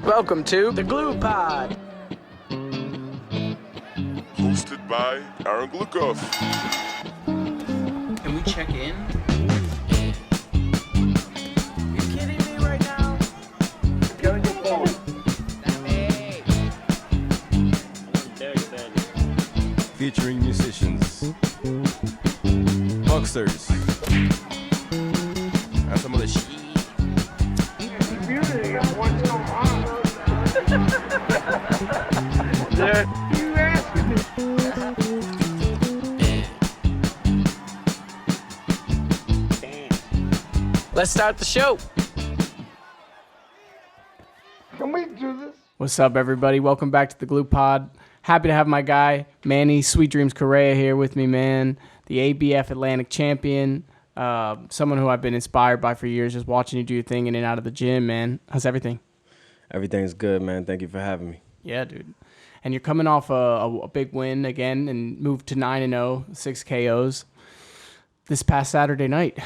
Welcome to the Glue Pod. Hosted by Aaron Glukov. Can we check in? You kidding me right now? Get on your phone. Featuring musicians, boxers, and some of the shit. Community is what's going on. You asking me? Let's start the show. Can we do this? What's up, everybody? Welcome back to the Glue Pod. Happy to have my guy, Manny, Sweet Dreams Correa, here with me, man. The ABF Atlantic champion. Someone who I've been inspired by for years, just watching you do your thing in and out of the gym, man. How's everything? Everything's good, man. Thank you for having me. Yeah, dude. And you're coming off a big win again and moved to 9-0, 6 KOs this past Saturday night.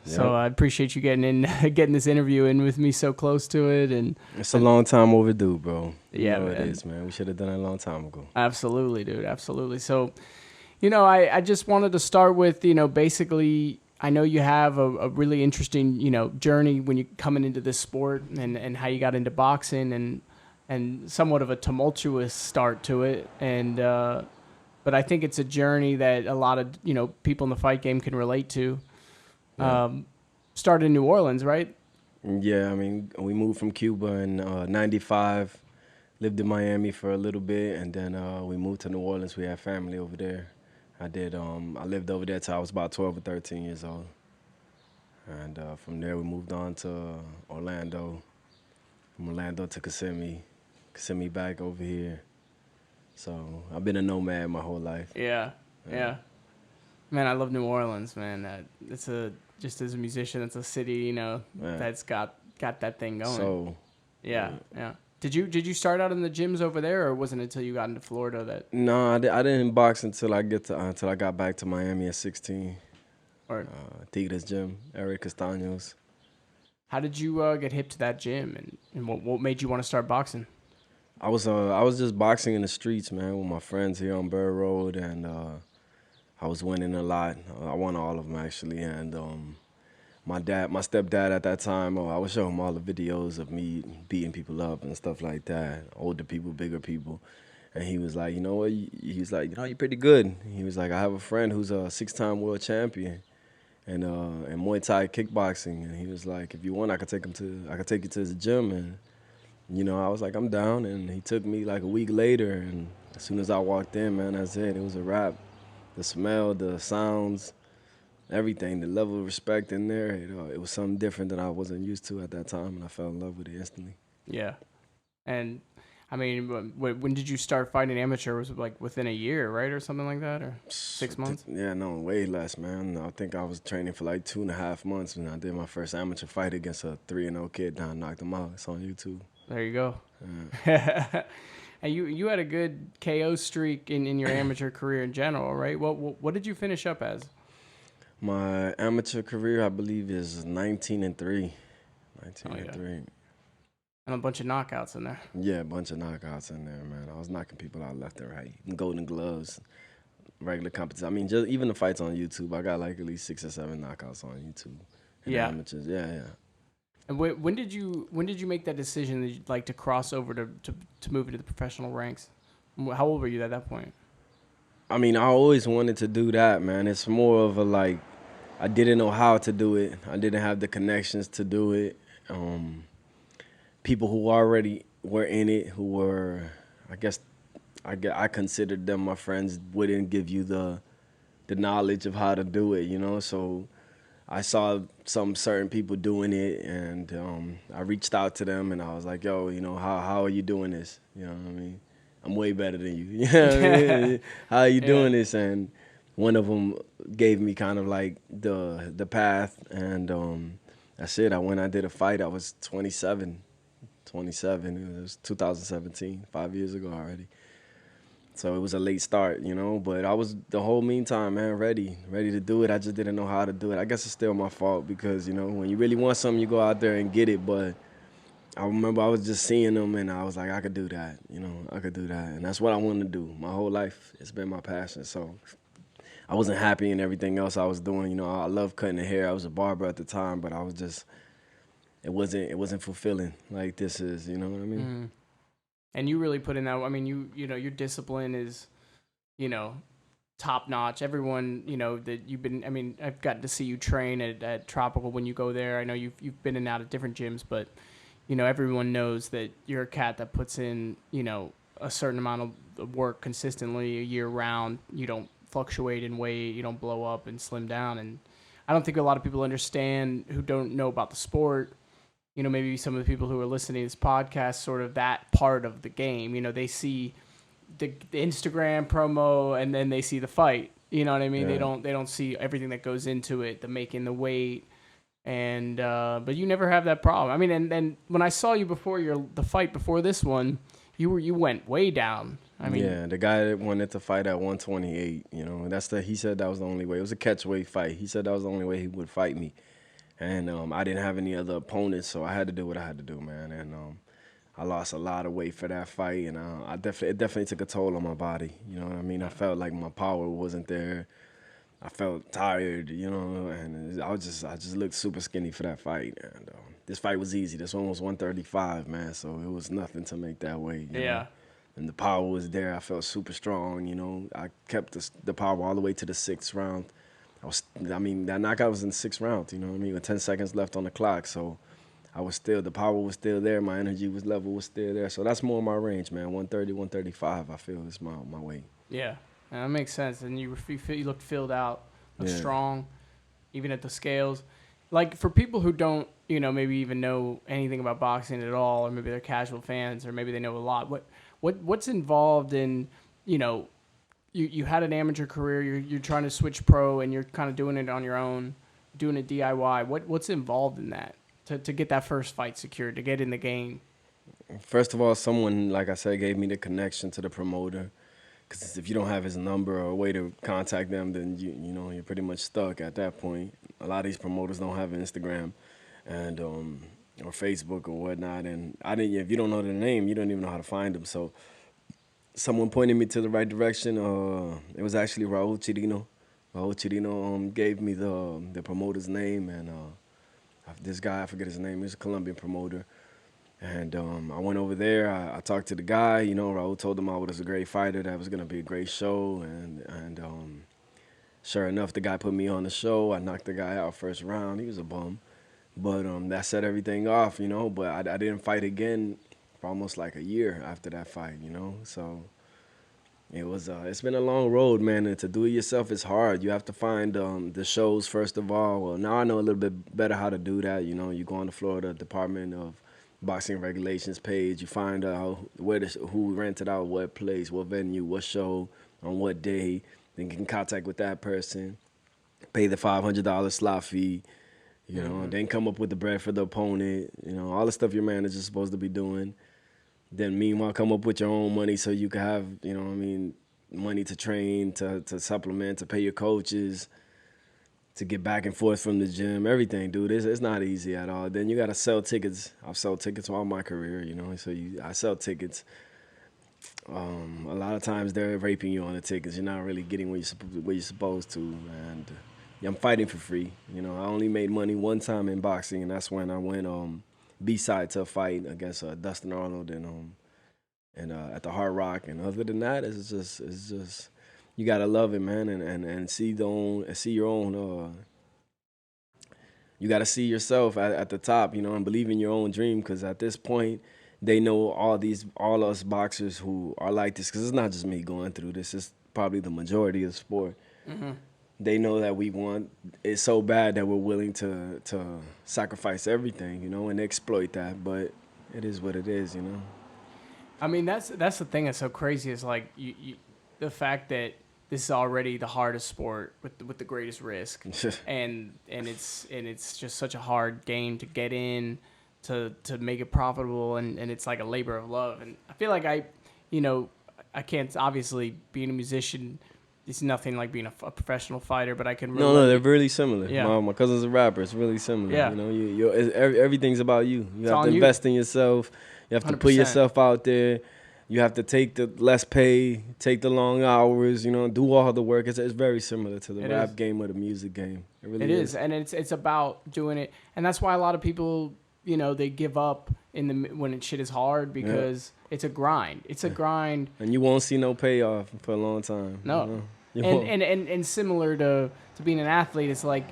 So Yep. I appreciate you getting this interview in with me so close to it. And It's a long time overdue, bro. Yeah, you know man. It is, man. We should have done it a long time ago. Absolutely, dude. Absolutely. So, I just wanted to start with, basically, I know you have a really interesting, journey when you're coming into this sport and how you got into boxing and somewhat of a tumultuous start to it. But I think it's a journey that a lot of, people in the fight game can relate to. Started in New Orleans, right? Yeah, I mean, we moved from Cuba in 95, lived in Miami for a little bit, and then we moved to New Orleans. We had family over there. I lived over there till I was about 12 or 13 years old. And from there, we moved on to Orlando. From Orlando to Kissimmee back over here. So I've been a nomad my whole life. Yeah. Man, I love New Orleans, man. Just as a musician, it's a city, that's got that thing going. So yeah. Did you start out in the gyms over there, or wasn't it until you got into Florida that? no, I didn't box until I got back to Miami at 16. Or Tigres gym, Eric Castaños. how did you get hip to that gym, and what made you want to start boxing? I was just boxing in the streets, man, with my friends here on Burr Road, and I was winning a lot. I won all of them actually, and my stepdad at that time, I would show him all the videos of me beating people up and stuff like that, older people, bigger people, and he was like, you know what? He's like, you're pretty good. He was like, I have a friend who's a 6-time world champion, and Muay Thai kickboxing, and he was like, if you want, I could take you to his gym, and I was like, I'm down, and he took me like a week later, and as soon as I walked in, man, that's it. It was a wrap. The smell, the sounds, everything, the level of respect in there, it was something different that I wasn't used to at that time, and I fell in love with it instantly. Yeah, and I mean, when did you start fighting amateur? Was it like within a year, right, or something like that, or 6 months? Yeah, no, way less, man. I think I was training for like 2.5 months when I did my first amateur fight against a 3-0 kid, and I knocked him out. It's on YouTube. There you go. And you had a good KO streak in your amateur career in general, right? What did you finish up as? My amateur career, I believe, is 19-3. 19-3. And a bunch of knockouts in there. Yeah, a bunch of knockouts in there, man. I was knocking people out left and right. Golden gloves, regular competition. I mean, just even the fights on YouTube, I got like at least 6 or 7 knockouts on YouTube. Yeah. Amateurs. Yeah. And when did you make that decision that you'd like to cross over to move into the professional ranks? How old were you at that point? I mean, I always wanted to do that, man. It's more of a like, I didn't know how to do it. I didn't have the connections to do it. People who already were in it, who were, I considered them my friends, wouldn't give you the knowledge of how to do it, So I saw some certain people doing it, and I reached out to them, and I was like, yo, how are you doing this? You know what I mean? I'm way better than you. You know what I mean? How are you doing this? And one of them gave me kind of like the path, and that's it. I did a fight. I was 27. It was 2017, 5 years ago already. So it was a late start, but I was the whole meantime, man, ready to do it. I just didn't know how to do it. I guess it's still my fault because, when you really want something, you go out there and get it. But I remember I was just seeing them, and I was like, I could do that. You know, I could do that, and that's what I wanted to do. My whole life, it's been my passion. So I wasn't happy in everything else I was doing. You know, I love cutting the hair. I was a barber at the time, but I was just, it wasn't fulfilling like this is. You know what I mean? And you really put in that. I mean, you know, your discipline is, you know, top notch. Everyone, you know, that you've been. I mean, I've gotten to see you train at Tropical when you go there. I know you've been in and out of different gyms, but you know, everyone knows that you're a cat that puts in, you know, a certain amount of work consistently year round. You don't fluctuate in weight. You don't blow up and slim down. And I don't think a lot of people understand who don't know about the sport. You know, maybe some of the people who are listening to this podcast, sort of that part of the game. You know, they see the Instagram promo and then they see the fight. You know what I mean? Yeah. They don't see everything that goes into it, the making the weight. And but you never have that problem. I mean, and when I saw you before the fight before this one, you went way down. I mean, Yeah, the guy that wanted to fight at 128. You know, he said that was the only way. It was a catchweight fight. He said that was the only way he would fight me, and I didn't have any other opponents, so I had to do what I had to do, man. And I lost a lot of weight for that fight, and it definitely took a toll on my body. You know what I mean? I felt like my power wasn't there. I felt tired, you know, and I just looked super skinny for that fight. And this fight was easy. This one was 135, man, so it was nothing to make that weight. You know? And the power was there. I felt super strong, you know. I kept the power all the way to the 6th round. That knockout was in the 6th round, you know what I mean, with 10 seconds left on the clock. So the power was still there. My energy level was still there. So that's more my range, man. 130, 135, I feel is my weight. yeah, that makes sense. And you looked filled out, looked strong, even at the scales. Like for people who don't, you know, maybe even know anything about boxing at all, or maybe they're casual fans, or maybe they know a lot. What's involved in, you know, you had an amateur career, you're trying to switch pro, and you're kind of doing it on your own, doing it DIY. What's involved in that to get that first fight secured, to get in the game? First of all, someone, like I said, gave me the connection to the promoter. Because if you don't have his number or a way to contact them, then you're pretty much stuck at that point. A lot of these promoters don't have Instagram and or Facebook or whatnot. And if you don't know their name, you don't even know how to find them. So someone pointed me to the right direction. It was actually Raul Chirino. Raul Chirino gave me the promoter's name, and this guy, I forget his name, he's a Colombian promoter. And I went over there. I talked to the guy. You know, Raul told him I was a great fighter. That was gonna be a great show. And sure enough, the guy put me on the show. I knocked the guy out first round. He was a bum, but that set everything off. You know, but I didn't fight again for almost like a year after that fight. You know, so it's been a long road, man. And to do it yourself is hard. You have to find the shows first of all. Well, now I know a little bit better how to do that. You know, you go on the Florida Department of Boxing Regulations page. You find out who rented out what place, what venue, what show, on what day. Then get in contact with that person, pay the $500 slot fee, you know, and then come up with the bread for the opponent, you know, all the stuff your manager's supposed to be doing. Then meanwhile, come up with your own money so you can have, you know what I mean, money to train, to supplement, to pay your coaches, to get back and forth from the gym, everything, dude. It's not easy at all. Then you got to sell tickets. I've sold tickets all my career, you know, so I sell tickets. A lot of times they're raping you on the tickets. You're not really getting what you're supposed to. And I'm fighting for free. You know, I only made money one time in boxing, and that's when I went B-side to a fight against Dustin Arnold and at the Hard Rock. And other than that, it's just you gotta love it, man, and see your own. You gotta see yourself at the top, you know, and believe in your own dream. Because at this point, they know all us boxers who are like this. Because it's not just me going through this; it's probably the majority of the sport. Mm-hmm. They know that we want it so bad that we're willing to sacrifice everything, you know, and exploit that. But it is what it is, you know. I mean, that's the thing that's so crazy is like the fact that this is already the hardest sport with the greatest risk, and it's just such a hard game to get in, to make it profitable, and it's like a labor of love. And I feel like I can't, obviously being a musician, it's nothing like being a professional fighter, but I can No, relate. they're really similar. Yeah. My cousin's a rapper. It's really similar. Yeah. You know, everything's about you. You have on to you. invest in yourself. You have to put 100%. yourself out there. You have to take the less pay, take the long hours, you know, do all the work. It's very similar to the It rap is. game or the music game. It really It is, and it's about doing it, and that's why a lot of people, you know, they give up when shit is hard because it's a grind. It's a grind. And you won't see no payoff for a long time. No. You know? You And, won't. and similar to being an athlete, it's like,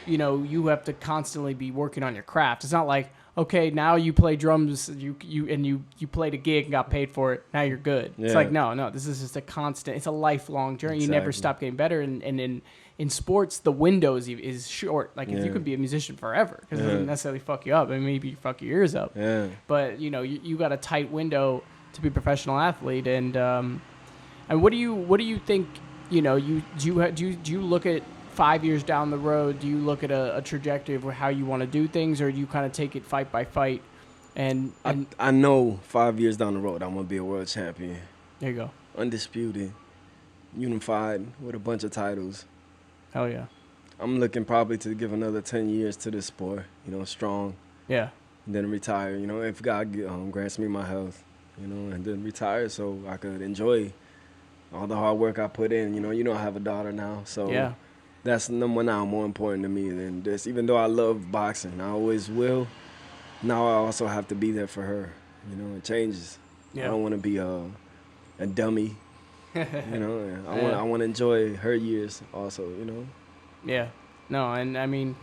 you know, you have to constantly be working on your craft. It's not like, okay, now you play drums, you played a gig and got paid for it. Now you're good. It's Yeah. like no, this is just a constant. It's a lifelong journey. You never Exactly. stop getting better. And in sports, the window is short. Like if you could be a musician forever, because it doesn't necessarily fuck you up. I mean, maybe you fuck your ears up. Yeah. But you know, you got a tight window to be a professional athlete. And what do you think? You know, do you look at 5 years down the road? Do you look at a trajectory of how you want to do things, or do you kind of take it fight by fight? And I know 5 years down the road I'm gonna be a world champion, there you go. undisputed, unified with a bunch of titles. Hell yeah. I'm looking probably to give another 10 years to this sport, you know, strong, Yeah. and then retire. You know, if God grants me my health, you know, and then retire so I could enjoy all the hard work I put in. You know, I have a daughter now, so Yeah. that's number now more important to me than this. Even though I love boxing, I always will. Now I also have to be there for her. You know, it changes. Yeah. I don't want to be a dummy. You know, Yeah. I want to enjoy her years also. You know. Yeah. No, and I mean,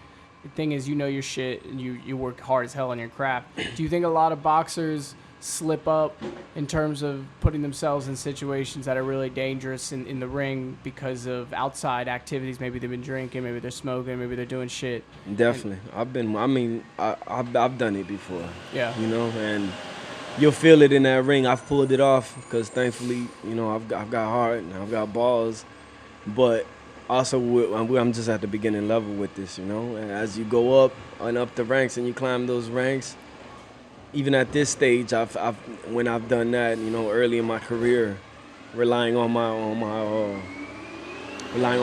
the thing is, you know your shit, and you work hard as hell on your craft. Do you think a lot of boxers slip up in terms of putting themselves in situations that are really dangerous in the ring because of outside activities? Maybe they've been drinking, maybe they're smoking, maybe they're doing shit. Definitely, I've done it before. Yeah. You know, and you'll feel it in that ring. I've pulled it off because thankfully, you know, I've got heart and I've got balls, but also I'm just at the beginning level with this. You know, and as you go up and up the ranks and you climb those ranks, even at this stage, when I've done that, you know, early in my career, relying on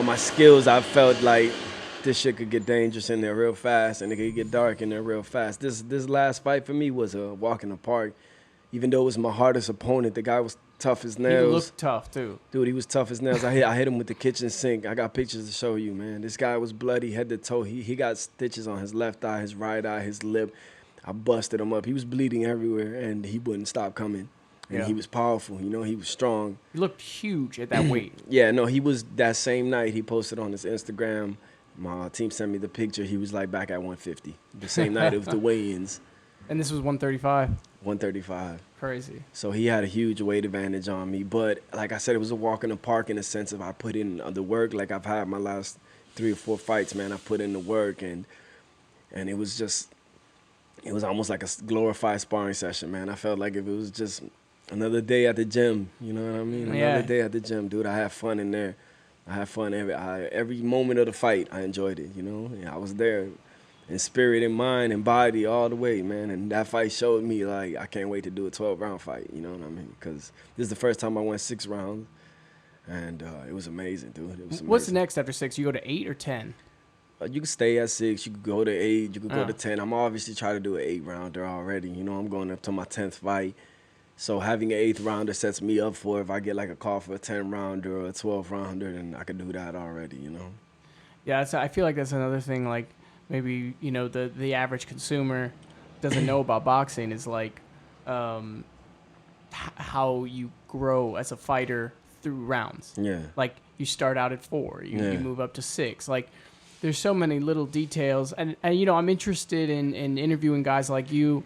my skills, I felt like this shit could get dangerous in there real fast, and it could get dark in there real fast. This last fight for me was a walk in the park. Even though it was my hardest opponent, the guy was tough as He nails. looked tough too. Dude, he was tough as nails. I hit him with the kitchen sink. I got pictures to show you, man. This guy was bloody head to toe. He got stitches on his left eye, his right eye, his lip. I busted him up. He was bleeding everywhere, and he wouldn't stop coming. And Yeah. he was powerful. You know, he was strong. He looked huge at that weight. Yeah, no, he was that same night. He posted on his Instagram. My team sent me the picture. He was like back at 150. The same night it was the weigh-ins, And this was 135. 135. Crazy. So he had a huge weight advantage on me. But like I said, it was a walk in the park in the sense of I put in the work. Like I've had my last 3 or 4 fights, man. I put in the work, and it was just, it was almost like a glorified sparring session, man. I felt like if it was just another day at the gym, you know what I mean? Yeah. Another day at the gym, dude. I had fun in there. I had fun every moment of the fight. I enjoyed it, you know. Yeah, I was there in spirit and mind and body all the way, man. And that fight showed me, like, I can't wait to do a 12-round fight, you know what I mean? Because this is the first time I went 6 rounds, and it was amazing, dude. It was amazing. What's next after 6? You go to 8 or 10? You can stay at 6. You could go to 8. You could go Oh. to 10. I'm obviously trying to do an 8-rounder already. You know, I'm going up to my 10th fight. So having an 8th rounder sets me up for if I get like a call for a 10-rounder or a 12-rounder, then I could do that already, you know? Yeah, I feel like that's another thing. Like maybe you know the average consumer doesn't know about boxing is like how you grow as a fighter through rounds. Yeah. Like you start out at 4, you Yeah. move up to 6. Like there's so many little details, and you know I'm interested in interviewing guys like you.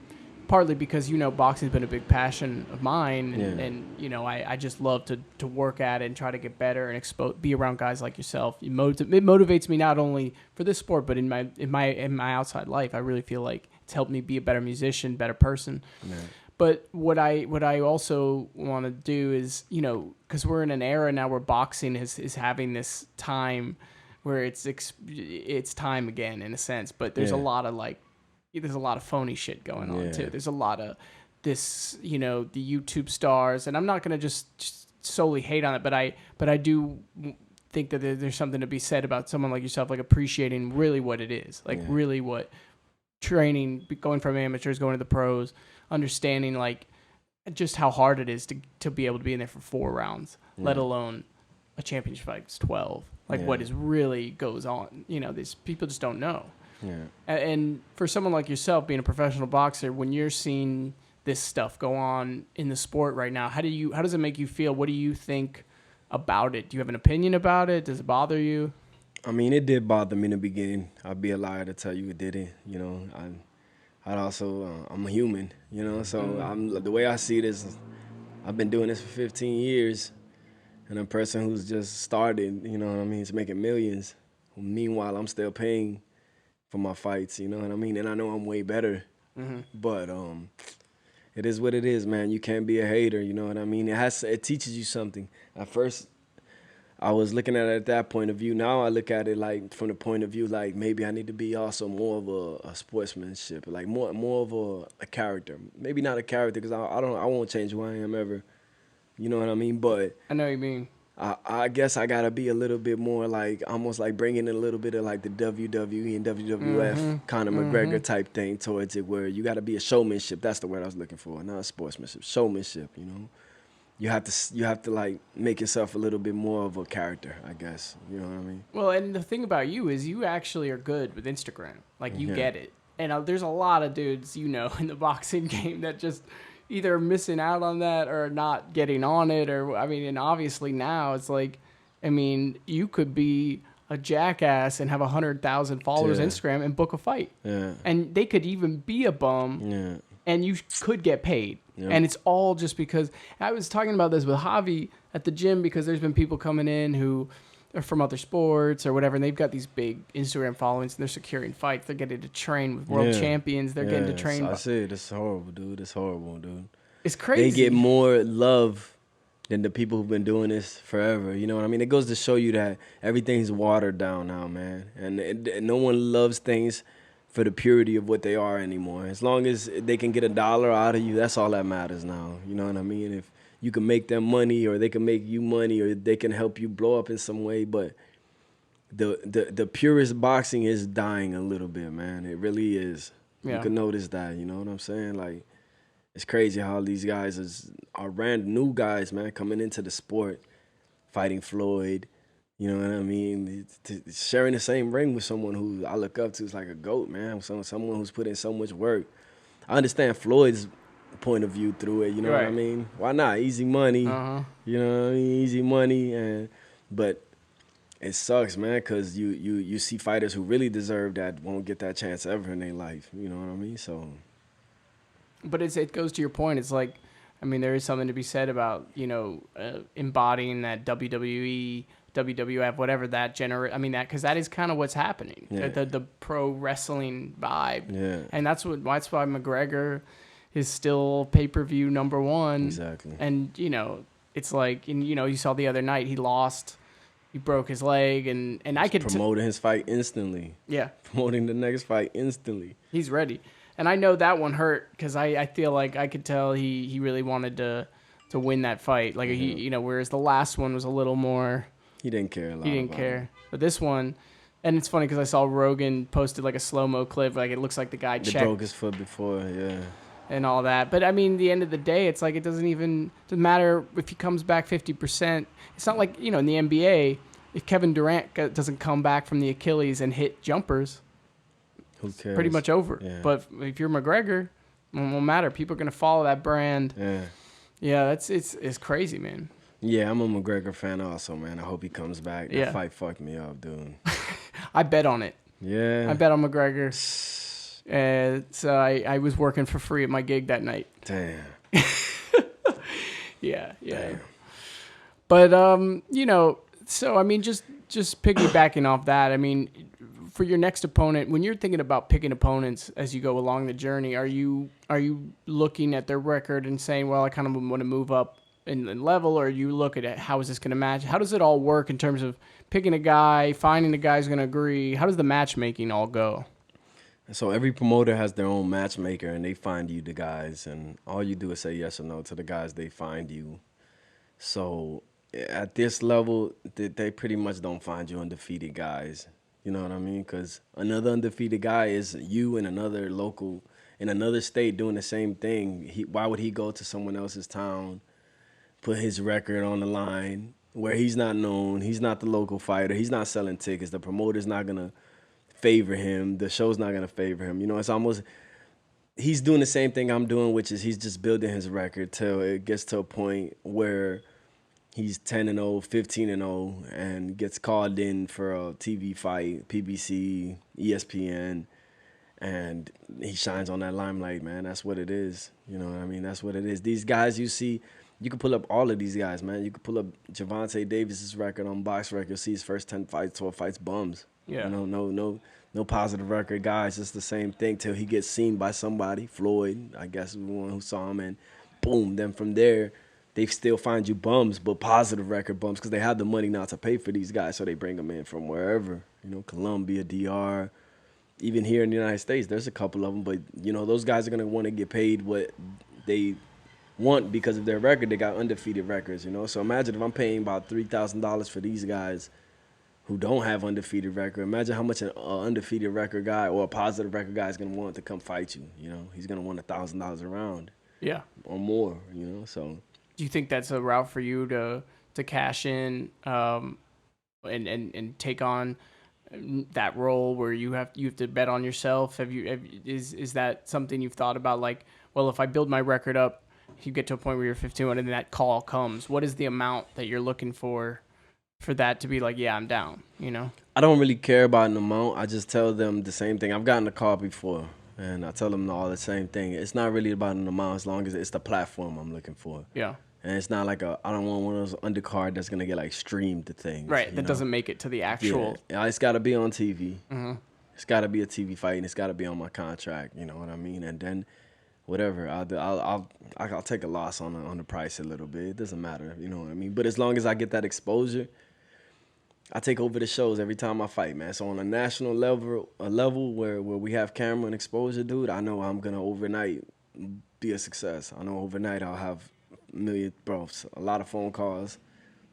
Partly because, you know, boxing's been a big passion of mine, and, Yeah. and you know, I just love to work at it and try to get better and be around guys like yourself. It motivates me not only for this sport, but in my outside life. I really feel like it's helped me be a better musician, better person. Yeah. But what I also want to do is, you know, because we're in an era now where boxing is having this time where it's time again in a sense, but there's a Yeah. lot of there's a lot of phony shit going on Yeah. too. There's a lot of this, you know, the YouTube stars, and I'm not gonna just solely hate on it, but I do think that there's something to be said about someone like yourself, like appreciating really what it is, like really what training, going from amateurs, going to the pros, understanding like just how hard it is to be able to be in there for 4 rounds, let alone a championship fight is 12. Like what is really goes on, these people just don't know. Yeah. And for someone like yourself, being a professional boxer, when you're seeing this stuff go on in the sport right now, how does it make you feel? What do you think about it? Do you have an opinion about it? Does it bother you? I mean, it did bother me in the beginning. I'd be a liar to tell you it didn't. I'd also, I'm a human, so the way I see this, I've been doing this for 15 years, and a person who's just started, is making millions. Meanwhile, I'm still paying for my fights, you know what I mean? And I know I'm way better, but it is what it is, man. You can't be a hater, you know what I mean? It teaches you something. At first, I was looking at it at that point of view. Now I look at it like from the point of view like maybe I need to be also more of a sportsmanship, like more of a character. Maybe not a character because I won't change who I am ever. You know what I mean? But I know what you mean. I guess I gotta be a little bit more like almost like bringing in a little bit of like the WWE and WWF Conor McGregor type thing towards it, where you gotta be a showmanship. That's the word I was looking for, not a sportsmanship. Showmanship, You have to like make yourself a little bit more of a character, I guess. You know what I mean? Well, and the thing about you is you actually are good with Instagram. Like you get it. And there's a lot of dudes, in the boxing game that just either are missing out on that or not getting on it. And obviously now it's like, you could be a jackass and have 100,000 followers on Instagram and book a fight. Yeah. And they could even be a bum. Yeah. And you could get paid. Yep. And it's all just because I was talking about this with Javi at the gym, because there's been people coming in who are from other sports or whatever, and they've got these big Instagram followings and they're securing fights. They're getting to train with world champions. They're getting to train. I see it. It's horrible, dude. It's horrible, dude. It's crazy. They get more love than the people who've been doing this forever. You know what I mean? It goes to show you that everything's watered down now, man. And no one loves things for the purity of what they are anymore. As long as they can get $1 out of you, that's all that matters now. You know what I mean? If you can make them money, or they can make you money, or they can help you blow up in some way, but the purest boxing is dying a little bit, man. It really is. Yeah. You can notice that, you know what I'm saying? Like, it's crazy how these guys are random new guys, man, coming into the sport, fighting Floyd. You know what I mean? Sharing the same ring with someone who I look up to is like a GOAT, man. Someone who's put in so much work. I understand Floyd's point of view through it, you know what I mean? Why not? Easy money, you know what I mean? Easy money, but it sucks, man, because you see fighters who really deserve that won't get that chance ever in their life, you know what I mean? So, but it goes to your point. It's like, there is something to be said about, embodying that WWE, WWF, whatever that because that is kind of what's happening. Yeah. The pro wrestling vibe. Yeah. And that's why McGregor is still pay-per-view number 1. Exactly. And, it's like, you saw the other night he lost, he broke his leg, and I could promoting his fight instantly. Yeah. Promoting the next fight instantly. He's ready. And I know that one hurt because I feel like I could tell he really wanted to win that fight. Like he, whereas the last one was a little more. He didn't care a lot. He didn't care. But this one, and it's funny because I saw Rogan posted like a slow-mo clip, like it looks like the guy checked. Broke his foot before, yeah. And all that. But the end of the day, it's like it doesn't matter if he comes back 50%. It's not like, in the NBA, if Kevin Durant doesn't come back from the Achilles and hit jumpers, who cares? Pretty much over. Yeah. But if you're McGregor, it won't matter. People are going to follow that brand. Yeah. Yeah, it's crazy, man. Yeah, I'm a McGregor fan also, man. I hope he comes back. That fight fucked me up, dude. I bet on it. Yeah. I bet on McGregor. So I was working for free at my gig that night. Damn. Yeah. Damn. But, so, just piggybacking off that, for your next opponent, when you're thinking about picking opponents as you go along the journey, are you looking at their record and saying, well, I kind of want to move up in level, or you look at it, how is this going to match? How does it all work in terms of picking a guy, finding the guy's going to agree? How does the matchmaking all go? So every promoter has their own matchmaker, and they find you the guys, and all you do is say yes or no to the guys they find you. So at this level, they pretty much don't find you undefeated guys. You know what I mean? Because another undefeated guy is you in another local, in another state doing the same thing. Why would he go to someone else's town, put his record on the line where he's not known, he's not the local fighter, he's not selling tickets, the promoter's not going to favor him, the show's not going to favor him. You know, it's almost, he's doing the same thing I'm doing, which is he's just building his record till it gets to a point where he's 10-0, 15-0, and gets called in for a TV fight, PBC, ESPN, and he shines on that limelight, man. That's what it is. You know what I mean? That's what it is. These guys you see, you can pull up all of these guys, man. You can pull up Gervonta Davis's record on Box Rec. You'll see his first 10 fights, 12 fights, bums. Yeah. You know, no positive record guys. It's the same thing till he gets seen by somebody. Floyd, I guess, was the one who saw him, and boom. Then from there, they still find you bums, but positive record bums, because they have the money not to pay for these guys, so they bring them in from wherever. You know, Colombia, DR, even here in the United States, there's a couple of them, but, you know, those guys are going to want to get paid what they want because of their record. They got undefeated records, you know. So imagine if I'm paying about $3,000 for these guys who don't have undefeated record. Imagine how much an undefeated record guy or a positive record guy is going to want to come fight you, you know. He's going to want $1,000 a round. Yeah. Or more, you know, so. Do you think that's a route for you to cash in and take on that role where you have to bet on yourself? Is that something you've thought about? Like, well, if I build my record up, you get to a point where you're 15 and then that call comes. What is the amount that you're looking for that to be like, yeah, I'm down, you know? I don't really care about an amount. I just tell them the same thing. I've gotten a call before, and I tell them all the same thing. It's not really about an amount as long as it's the platform I'm looking for. Yeah. And it's not like I don't want one of those undercard that's going to get, like, streamed to things. Right, that doesn't make it to the actual. Yeah, it's got to be on TV. Mm-hmm. It's got to be a TV fight, and it's got to be on my contract, you know what I mean? And then whatever, I'll take a loss on the price a little bit. It doesn't matter, you know what I mean? But as long as I get that exposure, I take over the shows every time I fight, man. So on a national level, where we have camera and exposure, dude, I know I'm going to overnight be a success. I know overnight I'll have a lot of phone calls,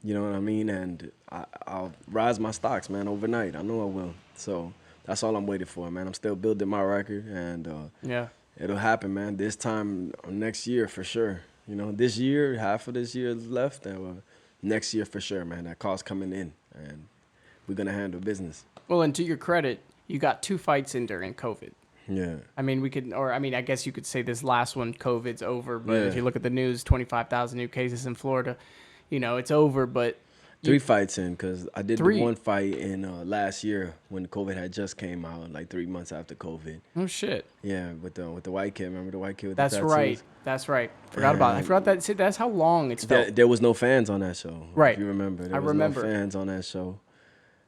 you know what I mean? And I'll rise my stocks, man, overnight. I know I will. So that's all I'm waiting for, man. I'm still building my record, and Yeah. It'll happen, man. This time next year for sure. You know, this year, half of this year is left, and next year for sure, man. That call's coming in, and we're going to handle business. Well, and to your credit, you got 2 fights in during COVID. Yeah. I mean, I guess you could say this last one, COVID's over, but if Yeah. you look at the news, 25,000 new cases in Florida, you know, it's over, but 3 fights in, because I did 3? the one fight in last year when COVID had just came out, like 3 months after COVID. oh shit. Yeah, with the white kid. Remember the white kid with That's the tattoos? right. That's right. Forgot about it. I forgot that. See, that's how long it's felt. There was no fans on that show. Right. If you remember. There was remember. no fans on that show.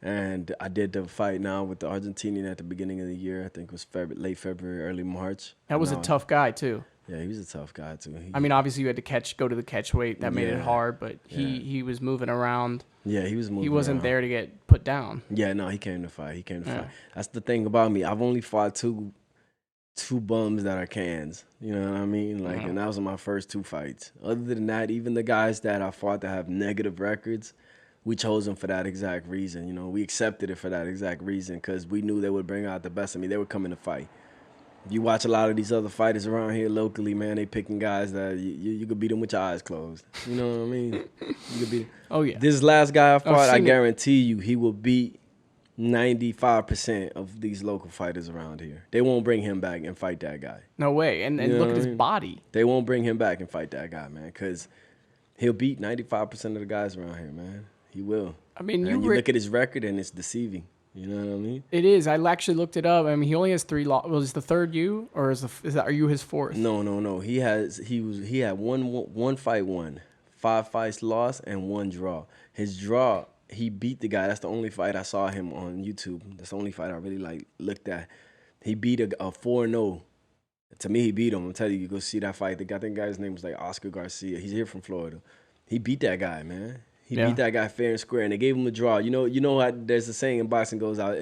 And I did the fight now with the Argentinian at the beginning of the year. I think it was late February, early March. That was a tough guy too. Yeah, he was a tough guy too. I mean, obviously you had to go to the catch weight. That made it Yeah. hard, but he was moving around. Yeah, he was moving. He wasn't around. there to get put down. Yeah, no, he came to fight. Yeah. Fight. That's the thing about me. I've only fought two bums that are cans. You know what I mean? Like, and that was my first 2 fights. Other than that, even the guys that I fought that have negative records, we chose them for that exact reason. You know, we accepted it for that exact reason because we knew they would bring out the best of me. They were coming to fight. You watch a lot of these other fighters around here locally, man, they picking guys that you could beat them with your eyes closed. You know what I mean? You could beat. Oh yeah. This last guy I fought, I seen it. guarantee you he will beat 95% of these local fighters around here. They won't bring him back and fight that guy. No way. And You know look what at I his mean? body. They won't bring him back and fight that guy, man, because he'll beat 95% of the guys around here, man. He will. I mean, And you look at his record and it's deceiving. You know what I mean? It is. I actually looked it up. I mean, he only has 3 losses. Was the third you, or are you his 4th? No. He had one fight won, 5 fights lost, and 1 draw. His draw, he beat the guy. That's the only fight I saw him on YouTube. That's the only fight I really looked at. He beat a 4-0. To me, he beat him. I'm telling you, go see that fight. I think the guy's name was like Oscar Garcia. He's here from Florida. He beat that guy, man. He beat that guy fair and square, and they gave him a draw. You know how there's a saying in boxing goes out,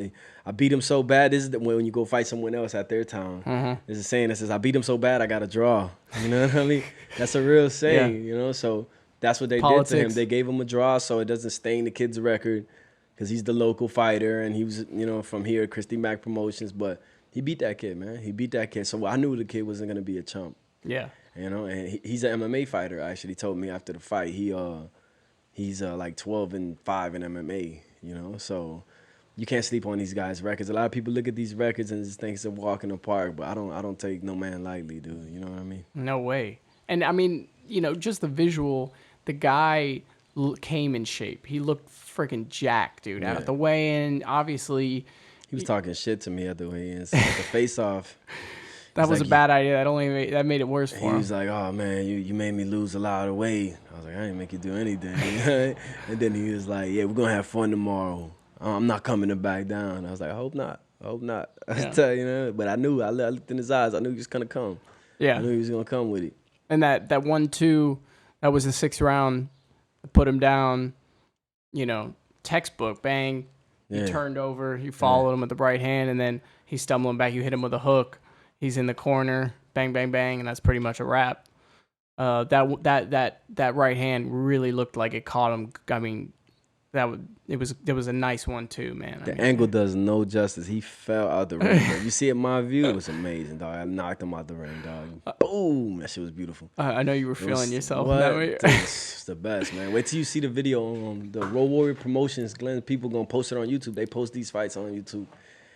I beat him so bad. This is when you go fight someone else at their town. There's a saying that says, I beat him so bad, I got a draw. You know what I mean? That's a real saying, you know? So That's what they did to him. They gave him a draw so it doesn't stain the kid's record because he's the local fighter and he was, from here, Christy Mack Promotions. But he beat that kid, man. He beat that kid. So I knew the kid wasn't going to be a chump. Yeah. And he's an MMA fighter, actually. He told me after the fight. He's like 12-5 in MMA, So you can't sleep on these guys' records. A lot of people look at these records and just think it's a walk in the park, but I don't take no man lightly, dude. You know what I mean? No way. And I mean, just the visual, the guy came in shape. He looked freaking jacked, dude. Out of the weigh-in, obviously. He was talking shit to me at the weigh-ins. The face-off. That was like, a bad idea. That made it worse for him. He was like, "Oh man, you made me lose a lot of weight." I was like, "I didn't make you do anything." And then he was like, "Yeah, we're gonna have fun tomorrow. I'm not coming to back down." I was like, "I hope not. I hope not." Yeah. But I knew. I looked in his eyes. I knew he was gonna come. Yeah, I knew he was gonna come with it. And that 1-2, that was the 6th round. Put him down. Textbook bang. You turned over. You followed him with the right hand, and then he's stumbling back. You hit him with a hook. He's in the corner, bang, bang, bang, and that's pretty much a wrap. That right hand really looked like it caught him. I mean, it was a nice one too, man. The angle does no justice. He fell out the ring. You see it, my view, it was amazing, dog. I knocked him out the ring, dog. Boom, that shit was beautiful. I know you were feeling yourself. That way. It's the best, man. Wait till you see the video on the Road Warrior Promotions. Glenn, people gonna post it on YouTube. They post these fights on YouTube.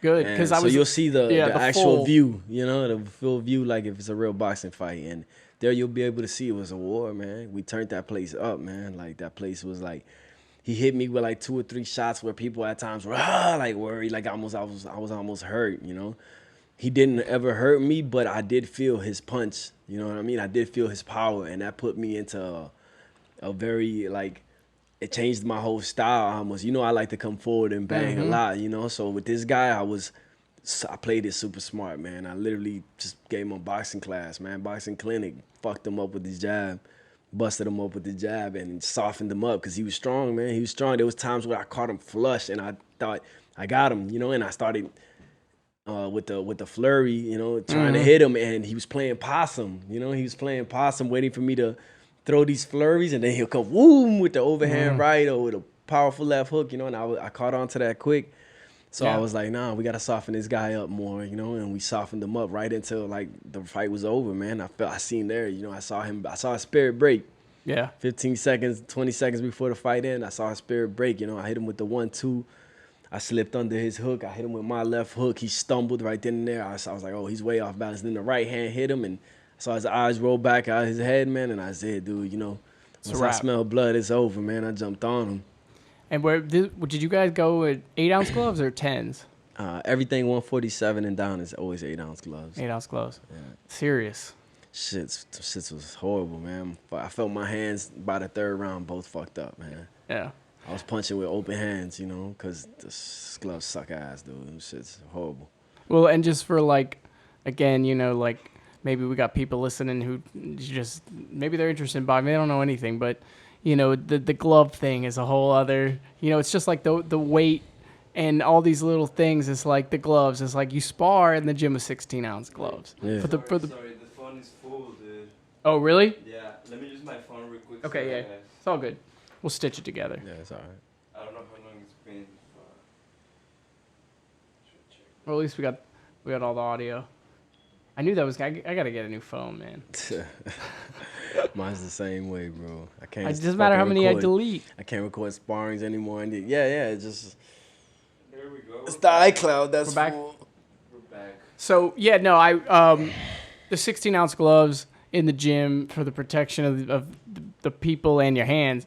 Good, because so you'll see the actual full view, the full view, like if it's a real boxing fight, and there you'll be able to see it was a war, man. We turned that place up, man. Like that place was like, he hit me with like 2 or 3 shots where people at times were like worried, like I was almost hurt, He didn't ever hurt me, but I did feel his punch, you know what I mean? I did feel his power, and that put me into a very like. It changed my whole style almost. I like to come forward and bang a lot, So with this guy, I played it super smart, man. I literally just gave him a boxing class, man, boxing clinic. Fucked him up with his jab, busted him up with the jab, and softened him up because he was strong, man. He was strong. There was times where I caught him flush, and I thought I got him, and I started with the flurry, trying to hit him, and he was playing possum, He was playing possum, waiting for me to throw these flurries, and then he'll come whoom with the overhand right or with a powerful left hook, and I caught on to that quick. So I was like, nah, we got to soften this guy up more, and we softened him up right until like the fight was over, man. I seen there, I saw his spirit break. Yeah. 15 seconds, 20 seconds before the fight ended, I saw his spirit break, I hit him with the 1-2. I slipped under his hook. I hit him with my left hook. He stumbled right then and there. I was like, oh, he's way off balance. Then the right hand hit him, and I saw his eyes roll back out of his head, man, and I said, dude, once I smell blood, it's over, man. I jumped on him. And where did you guys go with 8-ounce gloves or 10s? Everything 147 and down is always 8-ounce gloves. 8-ounce gloves. Yeah. Serious. Shit was horrible, man. I felt my hands by the 3rd round both fucked up, man. Yeah. I was punching with open hands, because the gloves suck ass, dude. Shit's horrible. Well, and just for again, maybe we got people listening who just maybe they're interested in boxing. They don't know anything, but the glove thing is a whole other. It's just like the weight and all these little things. It's like the gloves. It's like you spar in the gym with 16-ounce gloves. Yeah. Sorry, the phone is full, dude. Oh, really? Yeah. Let me use my phone real quick. Okay, yeah. It's all good. We'll stitch it together. Yeah, it's all right. I don't know how long it's been. Well, at least we got all the audio. I knew that was. I gotta get a new phone, man. Mine's the same way, bro. I can't. It doesn't matter how many I delete. I can't record sparrings anymore. And it's just. There we go. It's the iCloud. That's We're back. full. We're back. So yeah, no, the 16-ounce gloves in the gym for the protection of the people and your hands.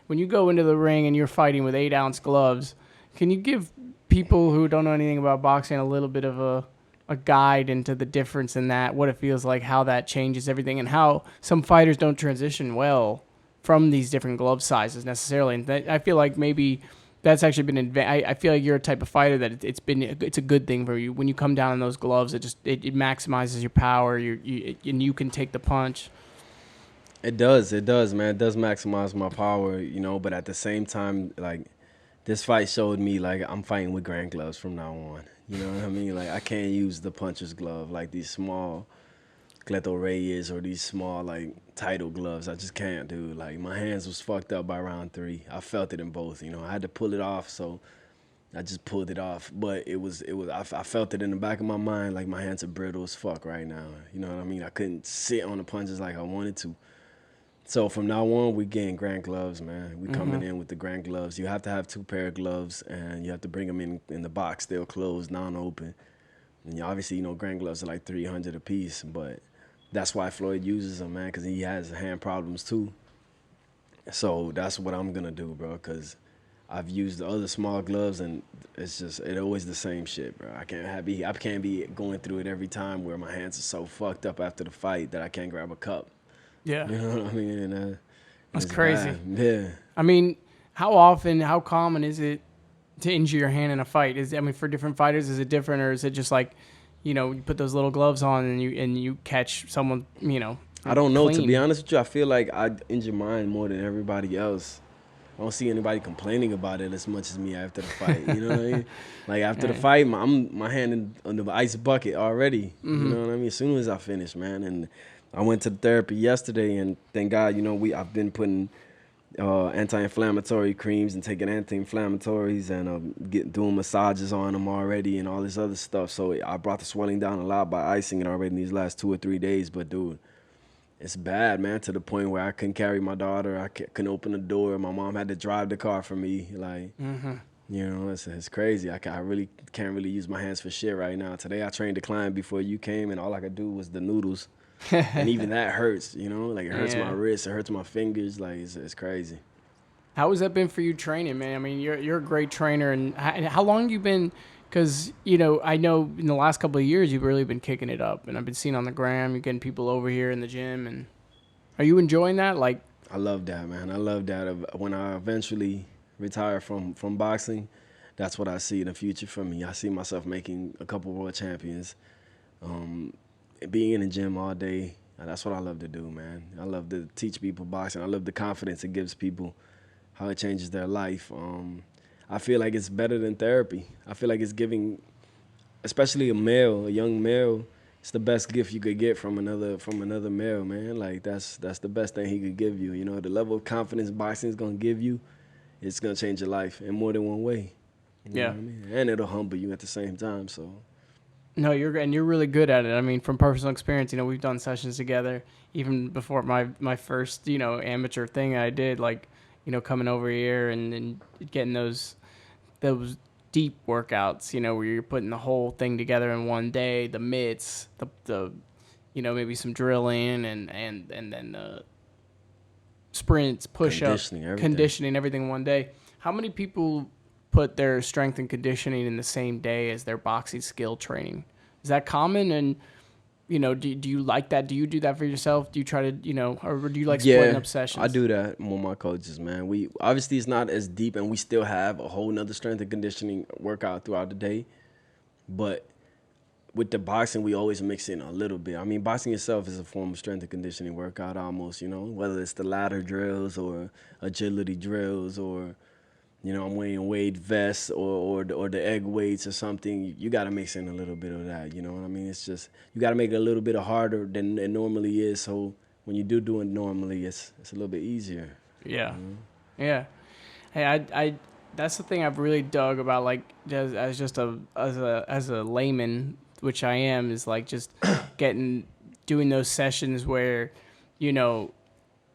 When you go into the ring and you're fighting with 8-ounce gloves, can you give people who don't know anything about boxing a little bit of a guide into the difference in that, what it feels like, how that changes everything, and how some fighters don't transition well from these different glove sizes necessarily? And I feel like maybe that's actually been I feel like you're a type of fighter that it's a good thing for you. When you come down in those gloves, it maximizes your power. And you can take the punch. It does, man. It does maximize my power, But at the same time, like, this fight showed me like I'm fighting with grand gloves from now on. You know what I mean? Like, I can't use the puncher's glove, like these small, Cleto Reyes or these small like title gloves. I just can't, dude. Like my hands was fucked up by round 3. I felt it in both. You know, I had to pull it off, so I just pulled it off. But it was. I felt it in the back of my mind, like my hands are brittle as fuck right now. You know what I mean? I couldn't sit on the punches like I wanted to. So from now on, we getting Grant gloves, man. We coming in with the Grant gloves. You have to have 2 pair of gloves, and you have to bring them in the box, still closed, non-open. And obviously, you know, Grant gloves are like $300 a piece, but that's why Floyd uses them, man, because he has hand problems too. So that's what I'm gonna do, bro, because I've used the other small gloves, and it always the same shit, bro. I can't be going through it every time where my hands are so fucked up after the fight that I can't grab a cup. Yeah. You know what I mean? And, That's it's crazy. bad. Yeah. I mean, how common is it to injure your hand in a fight? For different fighters, is it different, or is it just like, you know, you put those little gloves on and you catch someone, you know? I don't know. clean? To be honest with you, I feel like I injure mine more than everybody else. I don't see anybody complaining about it as much as me after the fight. You know what I mean? Like after the fight, my hand in the ice bucket already. You know what I mean? As soon as I finish, man. And I went to therapy yesterday, and thank God, you know, I've been putting anti-inflammatory creams and taking anti-inflammatories and doing massages on them already and all this other stuff. So I brought the swelling down a lot by icing it already in these last 2 or 3 days. But dude, it's bad, man, to the point where I couldn't carry my daughter. I couldn't open the door. My mom had to drive the car for me. Like, you know, it's crazy. I really can't really use my hands for shit right now. Today I trained a client before you came, and all I could do was the noodles. And even that hurts, you know? Like, it hurts my wrist. It hurts my fingers. Like, it's crazy. How has that been for you training, man? I mean, you're a great trainer. And how long have you been – because, you know, I know in the last couple of years you've really been kicking it up. And I've been seeing on the gram, you're getting people over here in the gym. And are you enjoying that? Like, I love that, man. I love that. When I eventually retire from boxing, that's what I see in the future for me. I see myself making a couple world champions. Being in the gym all day, that's what I love to do, man. I love to teach people boxing. I love the confidence it gives people, how it changes their life. I feel like it's better than therapy. I feel like it's giving, especially a young male, it's the best gift you could get from another male, man. Like that's the best thing he could give you. You know, the level of confidence boxing is gonna give you, it's gonna change your life in more than one way. You know what I mean? And it'll humble you at the same time. So. No, you're really good at it. I mean, from personal experience, you know, we've done sessions together even before my first, you know, amateur thing I did, like, you know, coming over here and getting those deep workouts, you know, where you're putting the whole thing together in one day, the mitts, the you know, maybe some drilling and then sprints, push-ups, conditioning, everything one day. How many people put their strength and conditioning in the same day as their boxing skill training? Is that common? And, you know, do you like that? Do you do that for yourself? Do you try to, you know, or do you like splitting up sessions? I do that with my coaches, man. We obviously it's not as deep, and we still have a whole nother strength and conditioning workout throughout the day. But with the boxing, we always mix in a little bit. I mean, boxing itself is a form of strength and conditioning workout almost, you know, whether it's the ladder drills or agility drills or, you know, I'm wearing weight vests or the egg weights or something. You got to mix in a little bit of that, you know what I mean? It's just, you got to make it a little bit harder than it normally is. So when you do it normally, it's a little bit easier. Yeah. You know? Yeah. Hey, I that's the thing I've really dug about, like, as a layman, which I am, is like just doing those sessions where, you know,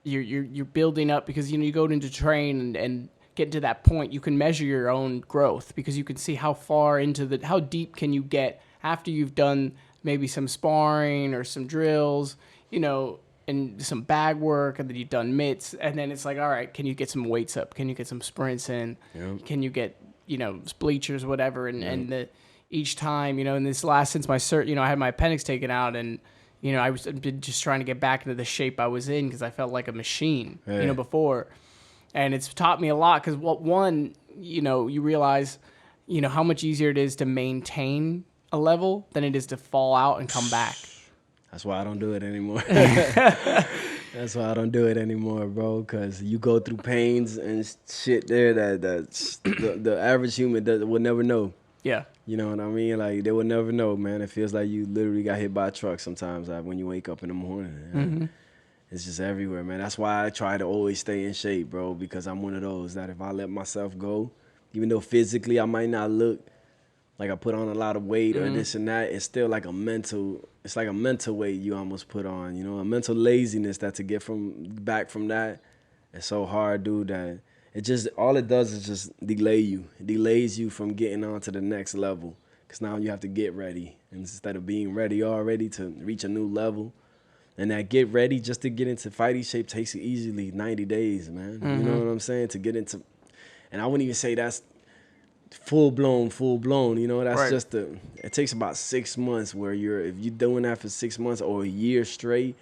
you're building up, because, you know, you go into train and get to that point, you can measure your own growth, because you can see how far how deep can you get after you've done maybe some sparring or some drills, you know, and some bag work, and then you've done mitts, and then it's like, all right, can you get some weights up? Can you get some sprints in? Yep. Can you get, you know, bleachers, whatever, and each time, you know, in this last, since my you know, I had my appendix taken out, and, you know, I've been just trying to get back into the shape I was in, because I felt like a machine, you know, before. And it's taught me a lot, because one, you know, you realize, you know, how much easier it is to maintain a level than it is to fall out and come back. That's why I don't do it anymore. That's why I don't do it anymore, bro, because you go through pains and shit there that the average human will never know. Yeah. You know what I mean? Like, they would never know, man. It feels like you literally got hit by a truck sometimes when you wake up in the morning. Mm-hmm. It's just everywhere, man. That's why I try to always stay in shape, bro, because I'm one of those that if I let myself go, even though physically I might not look like I put on a lot of weight or this and that, it's still like it's like a mental weight you almost put on, you know, a mental laziness that to get back from that, it's so hard, dude, that all it does is just delay you. It delays you from getting on to the next level, because now you have to get ready. And instead of being ready already to reach a new level, and that get ready just to get into fighting shape takes easily 90 days, man. You know what I'm saying? To get into, and I wouldn't even say that's full blown, you know, that's Right. just it takes about 6 months where if you're doing that for 6 months or a year straight,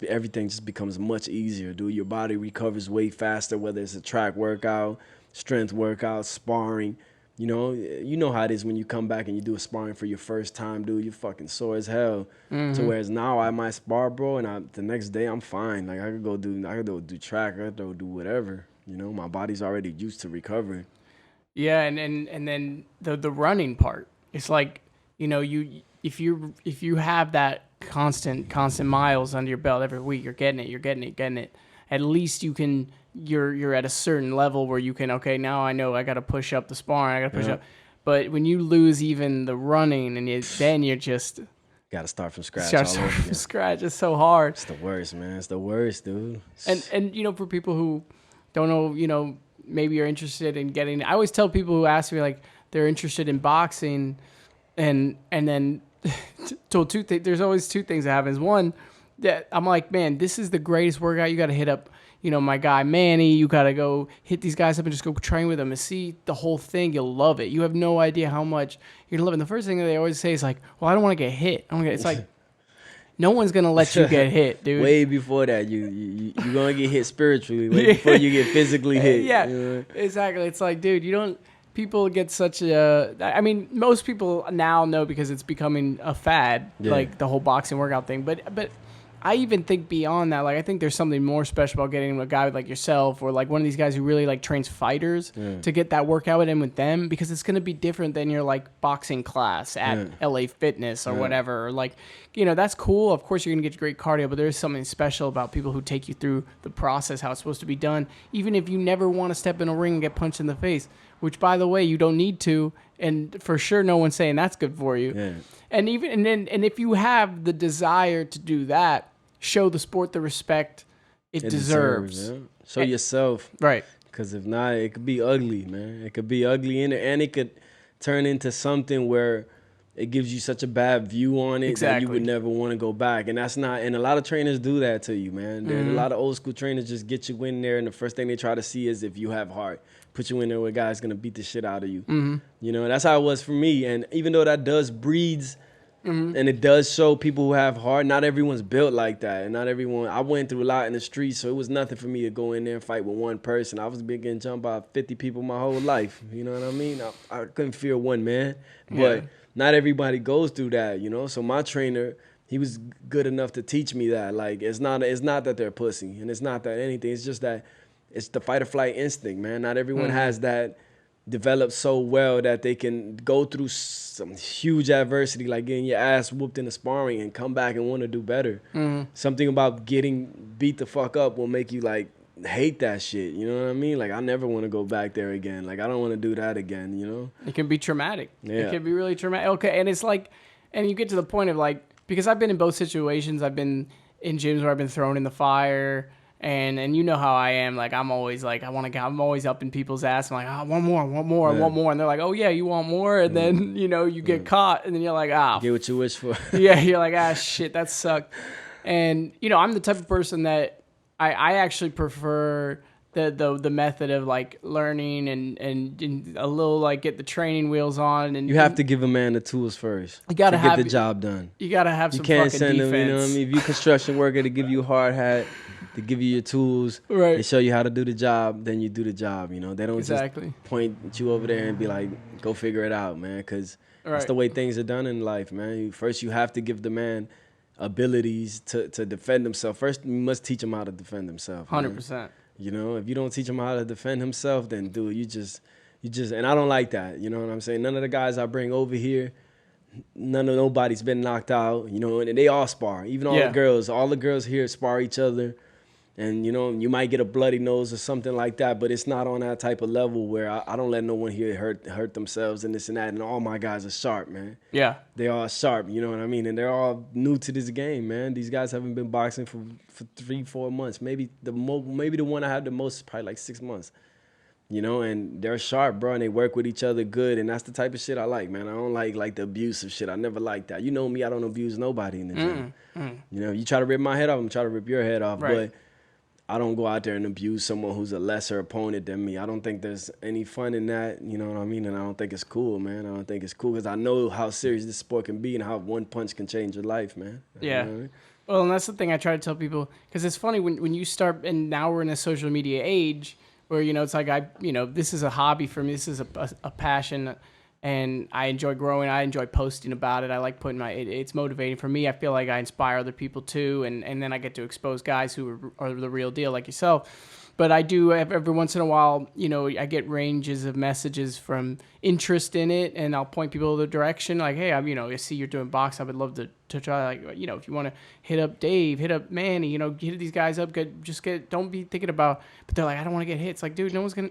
everything just becomes much easier, dude. Your body recovers way faster, whether it's a track workout, strength workout, sparring. You know how it is when you come back and you do a sparring for your first time, dude. You're fucking sore as hell. So whereas now I might spar, bro, and the next day I'm fine. Like, I could go do track, I could go do whatever. You know, my body's already used to recovering. Yeah, and then the running part. It's like, you know, if you have that constant miles under your belt every week, you're getting it. At least you're at a certain level where you can, okay, now I know I got to push up the sparring, I got to push up. But when you lose even the running, and then you're just Got to start from scratch. start all over from again. scratch. It's so hard. It's the worst, man. It's the worst, dude. And you know, for people who don't know, you know, maybe you're interested in getting. I always tell people who ask me, like, they're interested in boxing, and then told two things. There's always two things that happens. One, that I'm like, man, this is the greatest workout. You got to hit up, you know, my guy Manny. You got to go hit these guys up and just go train with them and see the whole thing. You'll love it. You have no idea how much you're gonna love it. And the first thing that they always say is like, well, I don't want to get hit. It's like, no one's gonna let you get hit, dude. Way before that, you gonna get hit spiritually. Way before you get physically hit. Yeah, you know? exactly. It's like, dude, you don't. People get such a. I mean, most people now know because it's becoming a fad, Yeah. like the whole boxing workout thing. But I even think beyond that, like, I think there's something more special about getting a guy like yourself or like one of these guys who really like trains fighters to get that workout in with them, because it's going to be different than your like boxing class at LA Fitness or whatever. Or like, you know, that's cool. Of course, you're going to get great cardio, but there is something special about people who take you through the process, how it's supposed to be done, even if you never want to step in a ring and get punched in the face, which, by the way, you don't need to. And for sure, no one's saying that's good for you. Yeah. And if you have the desire to do that, show the sport the respect it deserves. Yeah. Show yourself. Right. Because if not, it could be ugly, man. It could be ugly in there, and it could turn into something where it gives you such a bad view on it that you would never want to go back. And that's not. And a lot of trainers do that to you, man. A lot of old school trainers just get you in there, and the first thing they try to see is if you have heart. Put you in there where a guy's gonna beat the shit out of you. You know, that's how it was for me. And even though that does breeds. And it does show people who have heart. Not everyone's built like that, and not everyone. I went through a lot in the streets, so it was nothing for me to go in there and fight with one person. I was getting jumped by 50 people my whole life. You know what I mean? I couldn't fear one man, but not everybody goes through that. You know, so my trainer, he was good enough to teach me that. Like, it's not that they're pussy, and it's not that anything. It's just that it's the fight or flight instinct, man. Not everyone has that developed so well that they can go through some huge adversity, like getting your ass whooped in the sparring, and come back and want to do better. Something about getting beat the fuck up will make you like hate that shit. You know what I mean? Like, I never want to go back there again. Like, I don't want to do that again. You know? It can be traumatic. Yeah. It can be really traumatic. Okay, and it's like, and you get to the point of like, because I've been in both situations. I've been in gyms where I've been thrown in the fire. And you know how I am. Like, I'm always like, I'm always up in people's ass. I'm like, I want more. And they're like, oh yeah, you want more? And then, you know, you get caught, and then you're like, Get what you wish for. yeah, you're like, shit, that sucked. And, you know, I'm the type of person that I actually prefer the method of like learning and a little like get the training wheels on. And You have to give a man the tools first. You gotta to have get the job done. You gotta have some You can't fucking send defense. them, you know what I mean? If you construction worker, to give you a hard hat, to give you your tools, Right. they show you how to do the job, then you do the job, you know? They don't Exactly. just point you over there and be like, go figure it out, man, because that's the way things are done in life, man. First, you have to give the man abilities to defend himself. First, you must teach him how to defend himself. 100%. You know, if you don't teach him how to defend himself, then dude, And I don't like that. You know what I'm saying? None of the guys I bring over here, nobody's been knocked out. You know, and they all spar. Even all the girls here spar each other. And, you know, you might get a bloody nose or something like that, but it's not on that type of level where I don't let no one here hurt themselves and this and that. And all my guys are sharp, man. Yeah. They all sharp, you know what I mean? And they're all new to this game, man. These guys haven't been boxing for 3-4 months. Maybe the one I had the most is probably like 6 months. You know, and they're sharp, bro, and they work with each other good, and that's the type of shit I like, man. I don't like the abusive shit. I never like that. You know me, I don't abuse nobody in the gym. You know, you try to rip my head off, I'm trying to rip your head off, right. But I don't go out there and abuse someone who's a lesser opponent than me. I don't think there's any fun in that, you know what I mean? And I don't think it's cool, man. I don't think it's cool because I know how serious this sport can be and how one punch can change your life, man. Yeah. You know what I mean? Well, and that's the thing I try to tell people, because it's funny when you start, and now we're in a social media age where, you know, it's like this is a hobby for me. This is a passion, and I enjoy growing. I enjoy posting about it. I like putting it's motivating for me. I feel like I inspire other people too, and then I get to expose guys who are the real deal like yourself. But I do every once in a while, you know, I get ranges of messages from interest in it, and I'll point people the direction. Like, hey, I see you're doing boxing. I would love to try. Like, you know, if you want to hit up Dave, hit up Manny, you know, hit these guys up. Don't be thinking about. But they're like, I don't want to get hit. It's like, dude, no one's gonna.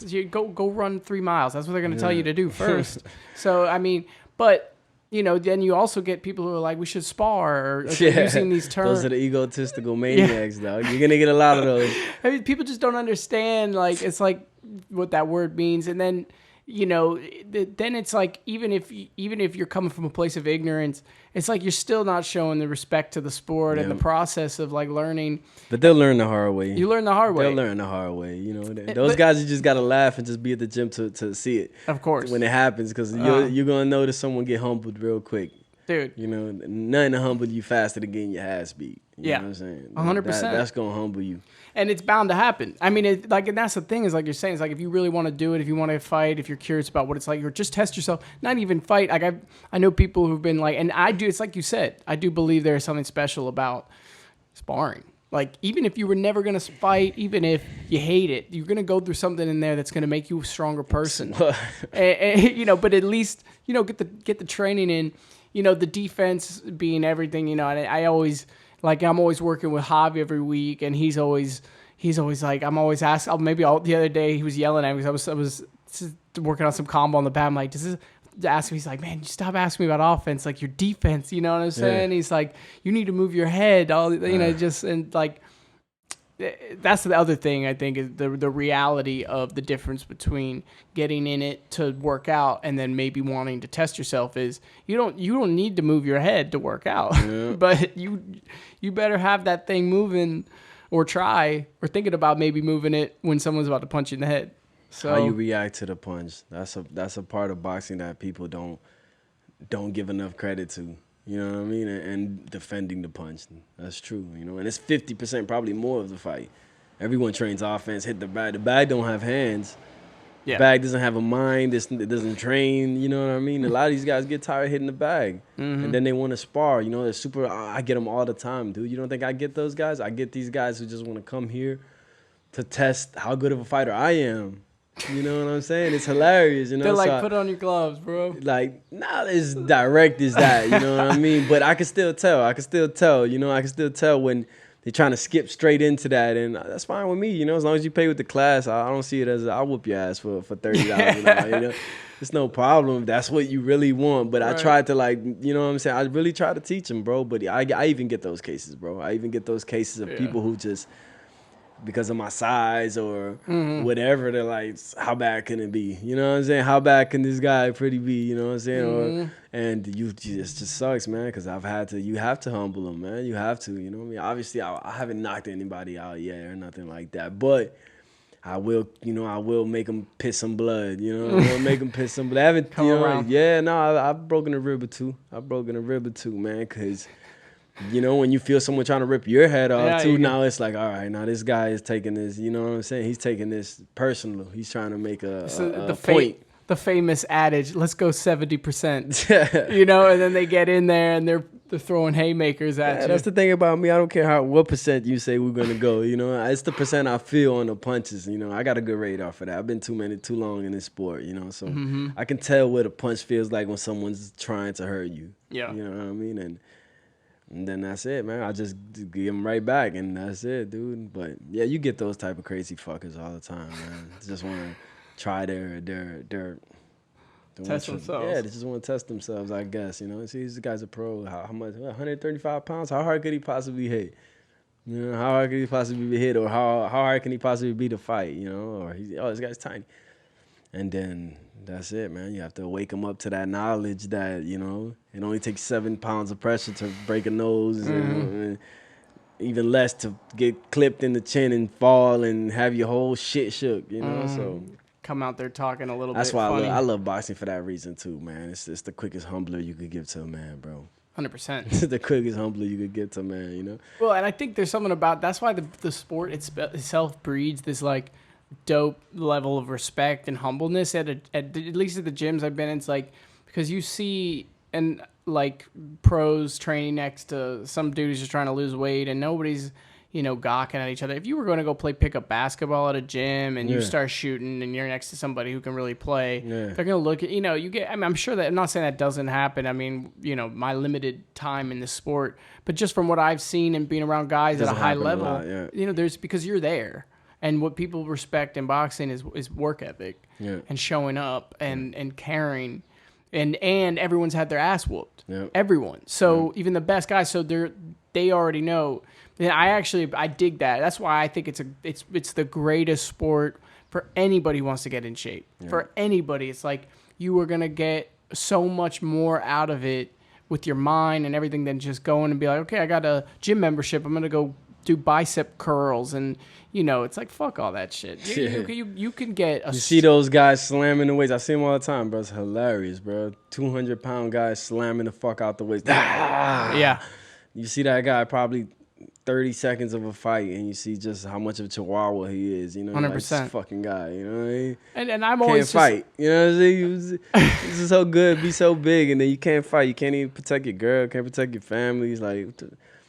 You go run 3 miles. That's what they're gonna tell you to do first. So I mean, but. You know, then you also get people who are like, we should spar, or using these terms. Those are the egotistical maniacs, though. You're going to get a lot of those. I mean, people just don't understand, like, it's like what that word means. And then, you know, then it's like, even if you're coming from a place of ignorance, it's like you're still not showing the respect to the sport and the process of, like, learning. But they'll learn the hard way. You learn the hard way. They'll learn the hard way. You know, those guys, you just got to laugh and just be at the gym to see it. Of course. When it happens, because you're going to notice someone get humbled real quick. Dude. You know, nothing to humble you faster than getting your ass beat. You know what I'm saying? 100%. That's going to humble you. And it's bound to happen. I mean, and that's the thing is, like you're saying, it's like if you really want to do it, if you want to fight, if you're curious about what it's like, or just test yourself, not even fight. Like I know people who've been like, and I do, it's like you said, I do believe there's something special about sparring. Like, even if you were never going to fight, even if you hate it, you're going to go through something in there that's going to make you a stronger person. and, you know, but at least, you know, get the training in, you know, the defense being everything, you know, and I always, like, I'm always working with Javi every week, and he's always like, I'm always asking, the other day he was yelling at me because I was working on some combo on the pad. I'm like, ask me, he's like, man, you stop asking me about offense, like your defense, you know what I'm saying? He's like, you need to move your head, and like, that's the other thing I think is the reality of the difference between getting in it to work out and then maybe wanting to test yourself is you don't need to move your head to work out, but you better have that thing moving or try or thinking about maybe moving it when someone's about to punch you in the head. So how you react to the punch, that's a part of boxing that people don't give enough credit to. You know what I mean? And defending the punch. That's true, you know. And it's 50% probably more of the fight. Everyone trains offense, hit the bag. The bag don't have hands. Yeah. The bag doesn't have a mind. It doesn't train, you know what I mean? A lot of these guys get tired hitting the bag. Mm-hmm. And then they want to spar. You know, they're super, I get them all the time, dude. You don't think I get those guys? I get these guys who just want to come here to test how good of a fighter I am. You know what I'm saying? It's hilarious, you know. They're like, put on your gloves, bro. Like, not as direct as that, you know what I mean? But I can still tell, you know. I can still tell when they're trying to skip straight into that, and that's fine with me, you know. As long as you pay with the class, I don't see it as I'll whoop your ass for $30 an hour, you know. It's no problem if that's what you really want. But right. I tried to, like, you know what I'm saying? I really try to teach them, bro. But I even get those cases, bro. I even get those cases of people who just, because of my size or whatever, they're like, how bad can it be? You know what I'm saying? How bad can this guy pretty be? You know what I'm saying? And it just sucks, man, because you have to humble them, man. You have to, you know what I mean? Obviously, I haven't knocked anybody out yet or nothing like that, but I will make them piss some blood, you know? I will make them piss some blood. I haven't, Come around. I've broken a rib or two. Man, because, you know, when you feel someone trying to rip your head off too, now it's like, all right, now this guy is taking this, you know what I'm saying? He's taking this personal. He's trying to make a point. The famous adage, let's go 70%, you know, and then they get in there and They're throwing haymakers at Yeah, you. that's the thing about me. I don't care what percent you say we're gonna go. You know, it's the percent I feel on the punches. You know, I got a good radar for that. I've been too long in this sport. You know, so I can tell what a punch feels like when someone's trying to hurt you. Yeah. You know what I mean? And then that's it, man. I just give them right back, and that's it, dude. But yeah, you get those type of crazy fuckers all the time, man. Just want to try their Test themselves. Yeah, they just want to test themselves, I guess. You know, see, this guy's a pro. How much? 135 pounds? How hard could he possibly hit? You know, how hard could he possibly be hit, or how hard can he possibly be to fight? You know, or this guy's tiny. And then that's it, man. You have to wake him up to that knowledge that, you know, it only takes 7 pounds of pressure to break a nose, and even less to get clipped in the chin and fall and have your whole shit shook. You know, so. Come out there talking a little That's bit why funny. I love boxing for that reason too, man. It's the quickest humbler you could give to a man, bro. 100%. It's the quickest humbler you could give to a man, you know? Well, and I think there's something about that's why the sport itself breeds this like dope level of respect and humbleness at least at the gyms I've been in. It's like because you see and like pros training next to some dude who's just trying to lose weight and nobody's gawking at each other. If you were going to go play pickup basketball at a gym and you start shooting and you're next to somebody who can really play, they're going to look at, you get, I mean, I'm sure that, I'm not saying that doesn't happen. I mean, my limited time in the sport, but just from what I've seen and being around guys at a high level, there's, because you're there. And what people respect in boxing is work ethic and showing up and caring. And everyone's had their ass whooped. Yep. Everyone. So even the best guys, so they already know. And I dig that. That's why I think it's the greatest sport for anybody who wants to get in shape. Yeah. For anybody, it's like you are gonna get so much more out of it with your mind and everything than just going and be like, okay, I got a gym membership. I'm gonna go do bicep curls and it's like fuck all that shit. You can get a. You see those guys slamming the weights. I see them all the time, bro. It's hilarious, bro. 200-pound guys slamming the fuck out the weights. Yeah. You see that guy probably 30 seconds of a fight, and you see just how much of a chihuahua he is. 100%. This fucking guy. You know what I mean? And I'm always can't fight. You know what I'm saying? This is so good, be so big, and then you can't fight. You can't even protect your girl. Can't protect your families. Like.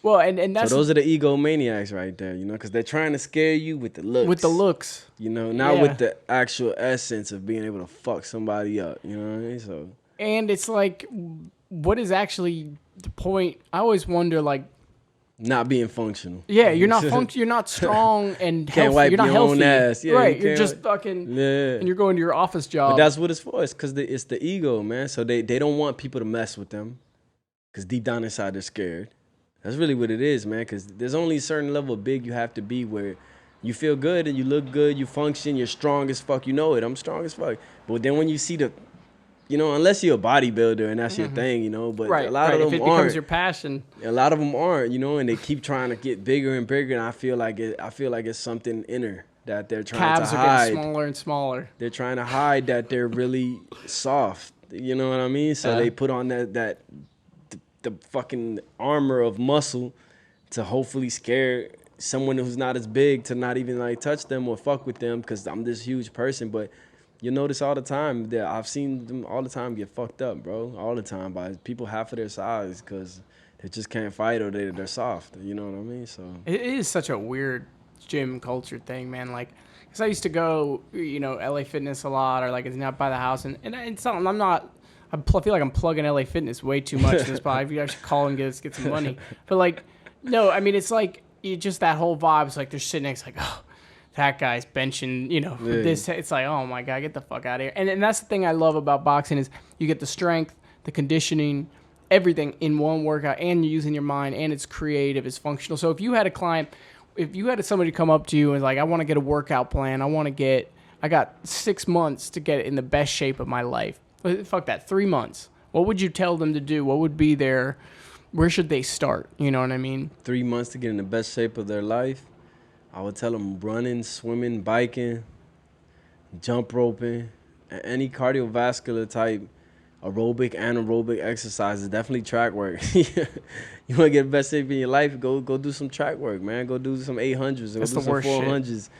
Well, and that's so those are the egomaniacs right there, because they're trying to scare you with the looks. With the looks, not with the actual essence of being able to fuck somebody up. You know what I mean? So. And it's like, what is actually the point? I always wonder, like. Not being functional. Yeah, you're not You're not strong and healthy. Can't wipe you're not your healthy. own ass. Yeah, right. You're just fucking. Yeah. And you're going to your office job. But that's what it's for. It's because it's the ego, man. So they don't want people to mess with them, because deep down inside they're scared. That's really what it is, man, because there's only a certain level of big you have to be where you feel good and you look good, you function, you're strong as fuck. You know it. I'm strong as fuck. But then when you see unless you're a bodybuilder and that's your thing, but a lot of them if it aren't. Becomes your passion. A lot of them aren't, and they keep trying to get bigger and bigger, and I feel like it's something inner that they're trying Calves to are hide. getting smaller and smaller. They're trying to hide that they're really soft. You know what I mean? So they put on the fucking armor of muscle to hopefully scare someone who's not as big to not even like touch them or fuck with them, because I'm this huge person. But you notice all the time that I've seen them all the time get fucked up, bro, all the time by people half of their size, because they just can't fight or they're soft. You know what I mean? So it is such a weird gym culture thing, man. Like, because I used to go, LA Fitness a lot, or like it's not by the house, and it's something I'm not. I feel like I'm plugging LA Fitness way too much in this pod. You actually call and get some money. But like, no, I mean, it's like just that whole vibe. It's like they're sitting next, like, oh, that guy's benching, this. It's like, oh my God, get the fuck out of here. And that's the thing I love about boxing is you get the strength, the conditioning, everything in one workout, and you're using your mind, and it's creative, it's functional. So if you had a client, if you had somebody come up to you and was like, I want to get a workout plan, I got 6 months to get in the best shape of my life. Fuck that, 3 months. What would you tell them to do? What would be where should they start? You know what I mean? 3 months to get in the best shape of their life. I would tell them running, swimming, biking, jump roping, any cardiovascular type aerobic, anaerobic exercises. Definitely track work. You want to get the best shape in your life? Go do some track work, man. Go do some 800s. Go do some 400s.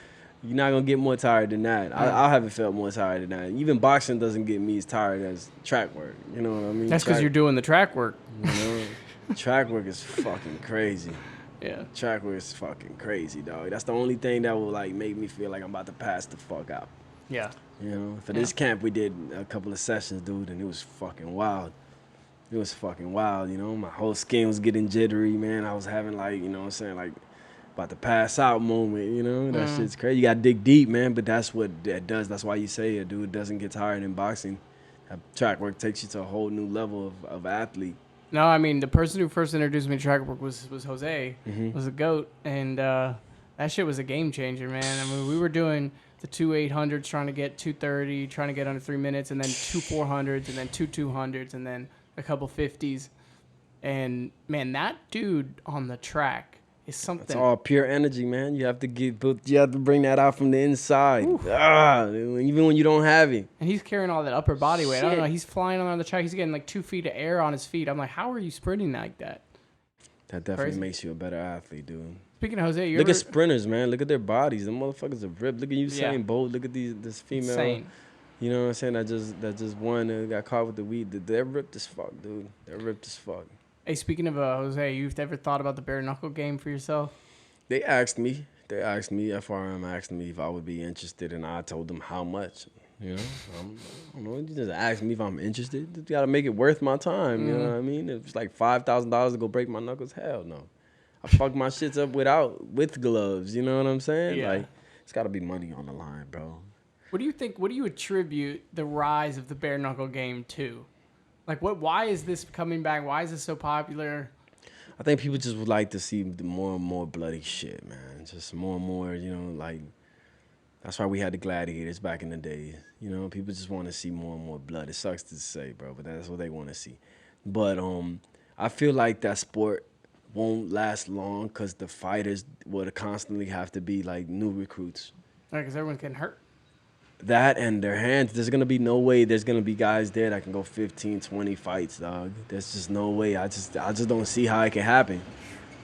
You're not going to get more tired than that. I haven't felt more tired than that. Even boxing doesn't get me as tired as track work. You know what I mean? That's because you're doing the track work. Track work is fucking crazy. Yeah. Track work is fucking crazy, dog. That's the only thing that will like make me feel like I'm about to pass the fuck out. Yeah. You know, for this camp we did a couple of sessions, dude, and it was fucking wild. It was fucking wild, you know. My whole skin was getting jittery, man. I was having like, you know what I'm saying, like about to pass out moment, you know. That shit's crazy. You gotta dig deep, man, but that's what that does. That's why you say a dude doesn't get tired in boxing. That track work takes you to a whole new level of athlete. No, I mean, the person who first introduced me to track work was Jose, was a GOAT, and that shit was a game changer, man. I mean, we were doing the 2 800s, trying to get 230, trying to get under 3 minutes, and then 2 400s, and then 2 200s, and then a couple 50s. And, man, that dude on the track is something. It's all pure energy, man. You have to bring that out from the inside. Even when you don't have it. And he's carrying all that upper body weight. I don't Shit. know. He's flying on the track. He's getting like 2 feet of air on his feet. I'm like, how are you sprinting like that? That definitely Crazy. makes you a better athlete, dude. Speaking of Jose, you Look ever... at sprinters, man. Look at their bodies. Them motherfuckers are ripped. Look at Yeah. Usain Bolt. Look at this female. Insane. You know what I'm saying? That just won and got caught with the weed. They're ripped as fuck, dude. They're ripped as fuck. Hey, speaking of Jose, you've ever thought about the bare knuckle game for yourself? They asked me. FRM asked me if I would be interested, and I told them how much. You know, I don't know. You just asked me if I'm interested. You gotta make it worth my time. You know what I mean? If it's like $5,000 to go break my knuckles, hell no. I fuck my shits up with gloves. You know what I'm saying? Yeah. Like, it's gotta be money on the line, bro. What do you think? What do you attribute the rise of the bare knuckle game to? Like, what? Why is this coming back? Why is this so popular? I think people just would like to see the more and more bloody shit, man. Just more and more, you know, like, that's why we had the gladiators back in the day. You know, people just want to see more and more blood. It sucks to say, bro, but that's what they want to see. But I feel like that sport won't last long because the fighters would constantly have to be, like, new recruits. Because everyone's getting hurt. That and their hands, there's going to be no way there's going to be guys there that can go 15, 20 fights, dog. There's just no way. I just don't see how it can happen.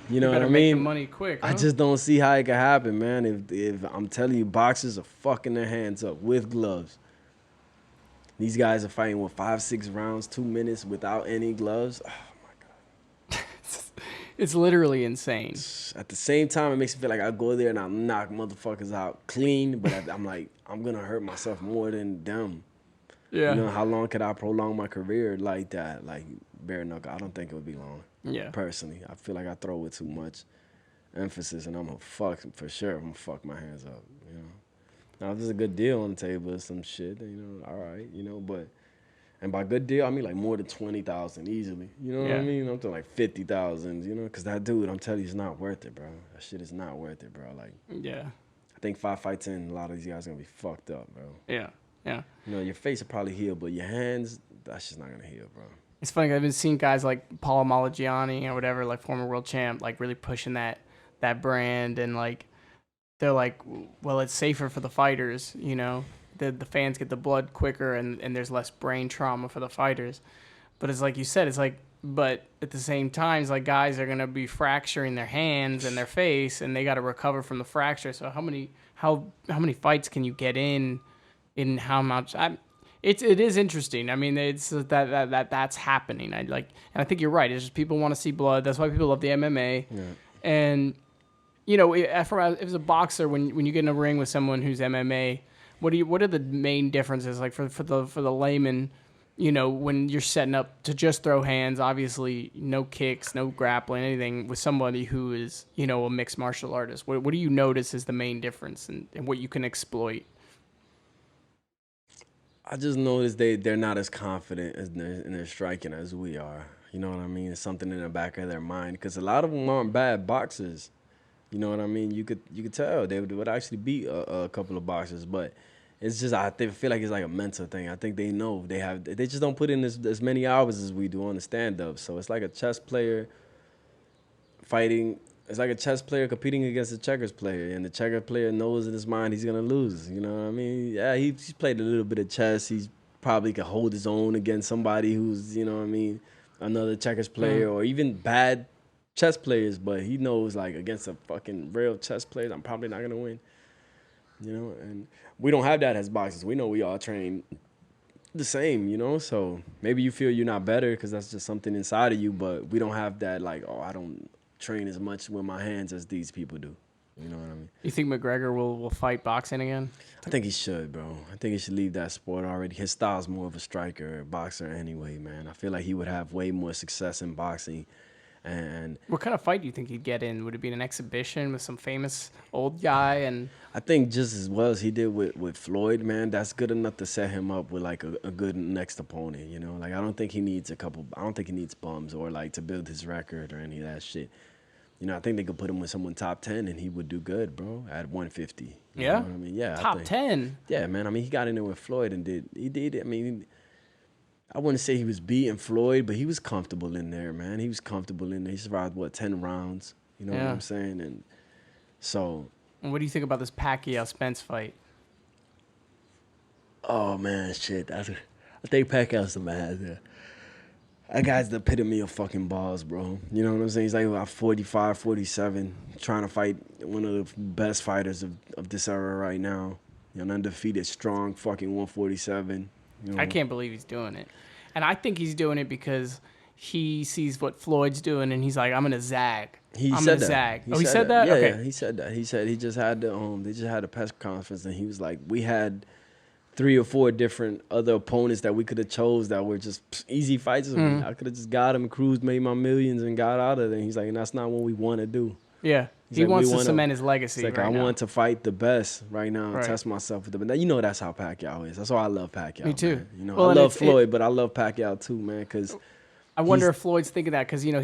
You know what I Better make the mean? money quick. Huh? I just don't see how it can happen, man. If I'm telling you, boxers are fucking their hands up with gloves. These guys are fighting with 5-6 rounds, 2 minutes without any gloves. Oh my God. It's literally insane. At the same time, it makes me feel like I go there and I knock motherfuckers out clean, but I'm like, I'm gonna hurt myself more than them. Yeah. You know, how long could I prolong my career like that? Like bare knuckle, I don't think it would be long. Yeah. Personally, I feel like I throw with too much emphasis, and I'm gonna fuck for sure. I'm gonna fuck my hands up. You know, now if there's a good deal on the table or some shit, you know, all right, you know, but. And by good deal, I mean like more than 20,000 easily. You know what I mean? I'm talking like 50,000. You know, because that dude, I'm telling you, it's not worth it, bro. That shit is not worth it, bro. Like, Yeah. I think 5 fights in, a lot of these guys are gonna be fucked up, bro. Yeah. Yeah. You know, your face will probably heal, but your hands, that's just not gonna heal, bro. It's funny. I've been seeing guys like Paul Malagiani or whatever, like former world champ, like really pushing that brand, and like they're like, well, it's safer for the fighters, you know. The fans get the blood quicker, and there's less brain trauma for the fighters. But it's like you said, it's like, but at the same time, it's like guys are gonna be fracturing their hands and their face, and they got to recover from the fracture. So how many fights can you get in how much? It is interesting. I mean, it's that's happening. And I think you're right. It's just people want to see blood. That's why people love the MMA. Yeah. And you know, if as a boxer, when you get in a ring with someone who's MMA. What are the main differences, like for the layman, you know, when you're setting up to just throw hands, obviously no kicks, no grappling, anything, with somebody who is, you know, a mixed martial artist? What do you notice is the main difference and what you can exploit? I just noticed they're not as confident in their striking as we are. You know what I mean? It's something in the back of their mind, because a lot of them aren't bad boxers. You know what I mean? You could tell they would actually beat a couple of boxers, but it's just I feel like it's like a mental thing. I think they know they just don't put in as many hours as we do on the stand-up. So it's like a chess player fighting. It's like a chess player competing against a checkers player, and the checker player knows in his mind he's gonna lose. You know what I mean? Yeah, he's played a little bit of chess. He's probably could hold his own against somebody who's, you know what I mean, another checkers player or even bad chess players, but he knows, like, against a fucking real chess player, I'm probably not gonna win. You know, and we don't have that as boxers. We know we all train the same, you know. So maybe you feel you're not better because that's just something inside of you. But we don't have that like, oh, I don't train as much with my hands as these people do. You know what I mean? You think McGregor will fight boxing again? I think he should, bro. I think he should leave that sport already. His style's more of a striker, a boxer anyway, man. I feel like he would have way more success in boxing. And What kind of fight do you think he'd get in? Would it be an exhibition with some famous old guy? And I think just as well as he did with Floyd, man, that's good enough to set him up with like a good next opponent, you know? Like I don't think he needs bums or like to build his record or any of that shit. You know, I think they could put him with someone top 10 and he would do good, bro, at 150. You yeah, know what I mean, yeah, top 10. Yeah, man. I mean, he got in there with Floyd and did. I mean, I wouldn't say he was beating Floyd, but he was comfortable in there, man. He was comfortable in there. He survived 10 rounds. You know what I'm saying? And so. And what do you think about this Pacquiao Spence fight? Oh man, shit. I think Pacquiao's the man. Yeah. That guy's the epitome of fucking balls, bro. You know what I'm saying? He's like about 45, 47, trying to fight one of the best fighters of this era right now. An undefeated, strong fucking 147. You know? I can't believe he's doing it. And I think he's doing it because he sees what Floyd's doing and he's like, I'm going to zag. He said that. He said that? Yeah, Okay. yeah, he said that. He said he just had they just had a press conference and he was like, we had 3 or 4 different other opponents that we could have chose that were just easy fights with me. I could have just got him, cruised, made my millions, and got out of there. He's like, and that's not what we want to do. Yeah, He's he like, wants to cement his legacy. It's like right I now. want to fight the best right now and Right. test myself with the. But you know that's how Pacquiao is. That's why I love Pacquiao. Me too. Man. You know, Well, I and love Floyd, but I love Pacquiao too, man. Because I wonder if Floyd's thinking that because, you know,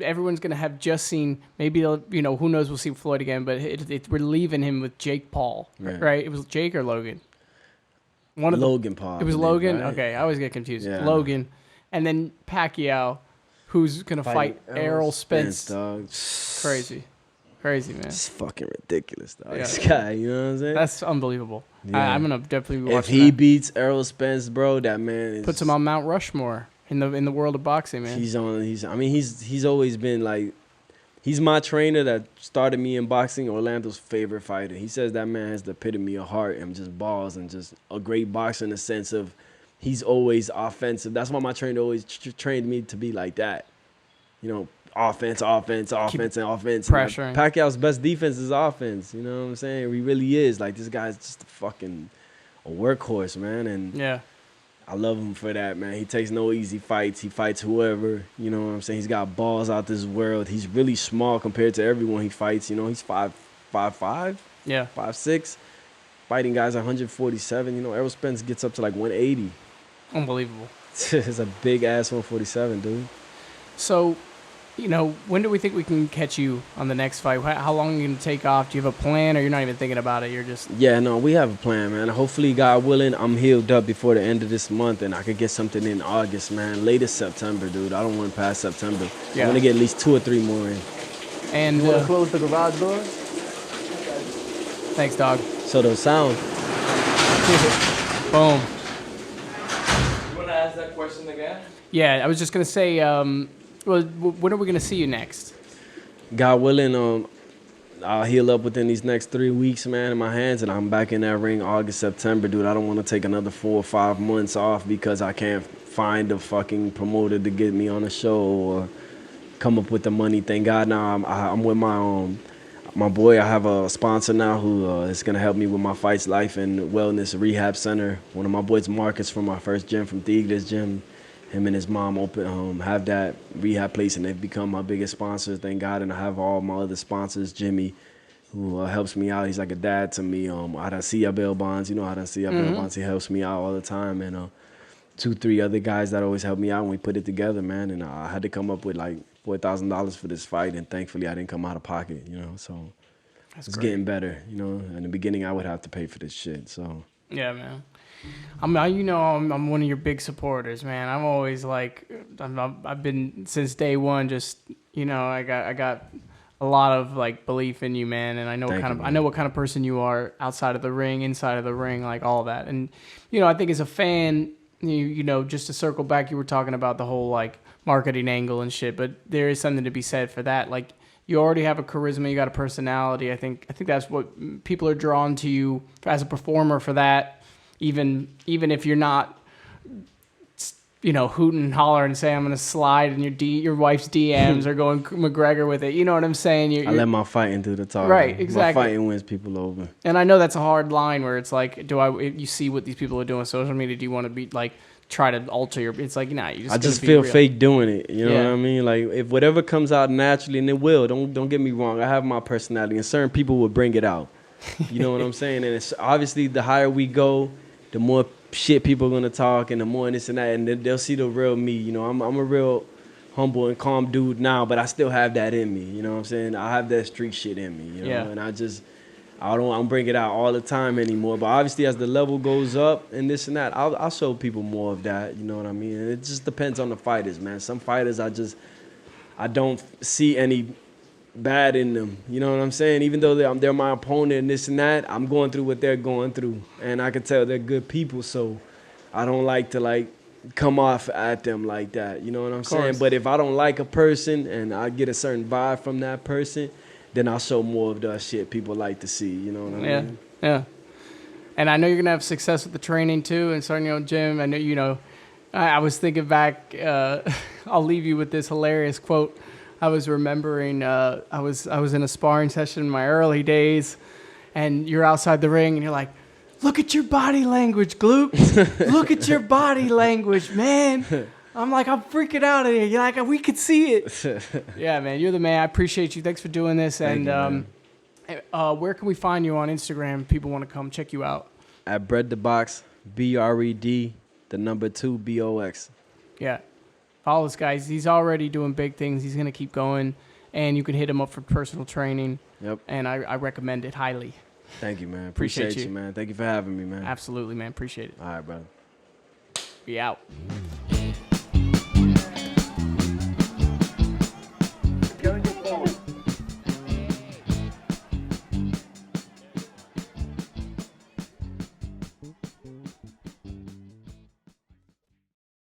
everyone's going to have just seen, maybe, you know, who knows, we'll see Floyd again, but we're leaving him with Jake Paul, right? It was Jake or Logan? One of Logan Paul. It was I believe, Logan? right? Okay, I always get confused. Yeah. Logan. And then Pacquiao, who's going to fight Errol Spence. Dog. Crazy, man. It's fucking ridiculous, dog. Yeah. This guy, you know what I'm saying? That's unbelievable. Yeah. I'm going to definitely be if watching he that. beats Errol Spence, bro, that man is, Puts him on Mount Rushmore in the world of boxing, man. He's always been like, he's my trainer that started me in boxing, Orlando's favorite fighter. He says that man has the epitome of heart and just balls and just a great boxer in the sense of he's always offensive. That's why my trainer always trained me to be like that. You know, offense, and offense. Pressuring. Pacquiao's best defense is offense. You know what I'm saying? He really is. Like, this guy's just a workhorse, man. And Yeah. I love him for that, man. He takes no easy fights. He fights whoever. You know what I'm saying? He's got balls out this world. He's really small compared to everyone he fights. You know, he's 5'5", Yeah. 5'6", fighting guys at 147. You know, Errol Spence gets up to like 180. Unbelievable. It's a big-ass 147, dude. So, you know, when do we think we can catch you on the next fight? How long are you going to take off? Do you have a plan, or you're not even thinking about it? You're just... Yeah, no, we have a plan, man. Hopefully, God willing, I'm healed up before the end of this month, and I could get something in August, man. Latest September, dude. I don't want to pass September. Yeah. I want to get at least 2 or 3 more in. And You want to close the garage door? thanks, dog. So the sound. Boom. You wanna ask that question again? Yeah, I was just going to say, well, when are we going to see you next? God willing, I'll heal up within these next 3 weeks, man, in my hands, and I'm back in that ring August, September, dude. I don't want to take another 4 or 5 months off because I can't find a fucking promoter to get me on a show or come up with the money. Thank God now I'm with my boy. I have a sponsor now who is going to help me with my fights, life, and wellness rehab center. One of my boys, Marcus, from my first gym, from Thiegler's gym. Him and his mom have that rehab place, and they've become my biggest sponsors, thank God. And I have all my other sponsors, Jimmy, who helps me out. He's like a dad to me. Adacia Bail Bonds, you know Adacia Bail Bonds. He helps me out all the time. And 2, 3 other guys that always help me out when we put it together, man. And I had to come up with like $4,000 for this fight, and thankfully I didn't come out of pocket, you know. So it's getting better, you know. In the beginning, I would have to pay for this shit, so. Yeah, man. I'm one of your big supporters, man. I'm always like, I've been since day one. Just, you know, I got a lot of like belief in you, man. And I know what kind of person you are outside of the ring, inside of the ring, like all that. And you know, I think as a fan, you know, just to circle back, you were talking about the whole like marketing angle and shit, but there is something to be said for that. Like, you already have a charisma, you got a personality. I think that's what people are drawn to you as a performer for that. Even if you're not hooting and hollering and saying I'm gonna slide, and your wife's DMs are going McGregor with it. You know what I'm saying? I let my fighting do the talking. Right, exactly. My fighting wins people over. And I know that's a hard line where it's like, you see what these people are doing on social media? Do you want to be like try to alter your? It's like, nah, you just. I just feel fake doing it. You know what I mean? Like if whatever comes out naturally, and it will. Don't get me wrong. I have my personality, and certain people will bring it out. You know what I'm saying? And it's obviously the higher we go, the more shit people are gonna talk, and the more this and that, and they'll see the real me. You know, I'm a real humble and calm dude now, but I still have that in me. You know what I'm saying? I have that street shit in me. You know, and I don't bring it out all the time anymore. But obviously, as the level goes up and this and that, I'll show people more of that. You know what I mean? And it just depends on the fighters, man. Some fighters I don't see any bad in them. You know what I'm saying? Even though they're my opponent and this and that, I'm going through what they're going through, and I can tell they're good people. So I don't like to come off at them like that. You know what I'm saying? But if I don't like a person and I get a certain vibe from that person, then I'll show more of the shit people like to see. You know what I mean? Yeah. And I know you're gonna have success with the training too, and starting your own gym. I know, I was thinking back. I'll leave you with this hilarious quote. I was remembering I was in a sparring session in my early days, and you're outside the ring, and you're like, "Look at your body language, Gloop. Look at your body language, man." I'm like, I'm freaking out of here. You're like, we could see it. Yeah, man, you're the man. I appreciate you. Thanks for doing this. Thank and you, where can we find you on Instagram? People want to come check you out. At Bread the Box, BRED, the number 2 BOX. Yeah. Follow this guy. He's already doing big things. He's going to keep going. And you can hit him up for personal training. Yep. And I recommend it highly. Thank you, man. Appreciate you, man. Thank you for having me, man. Absolutely, man. Appreciate it. All right, brother. Be out.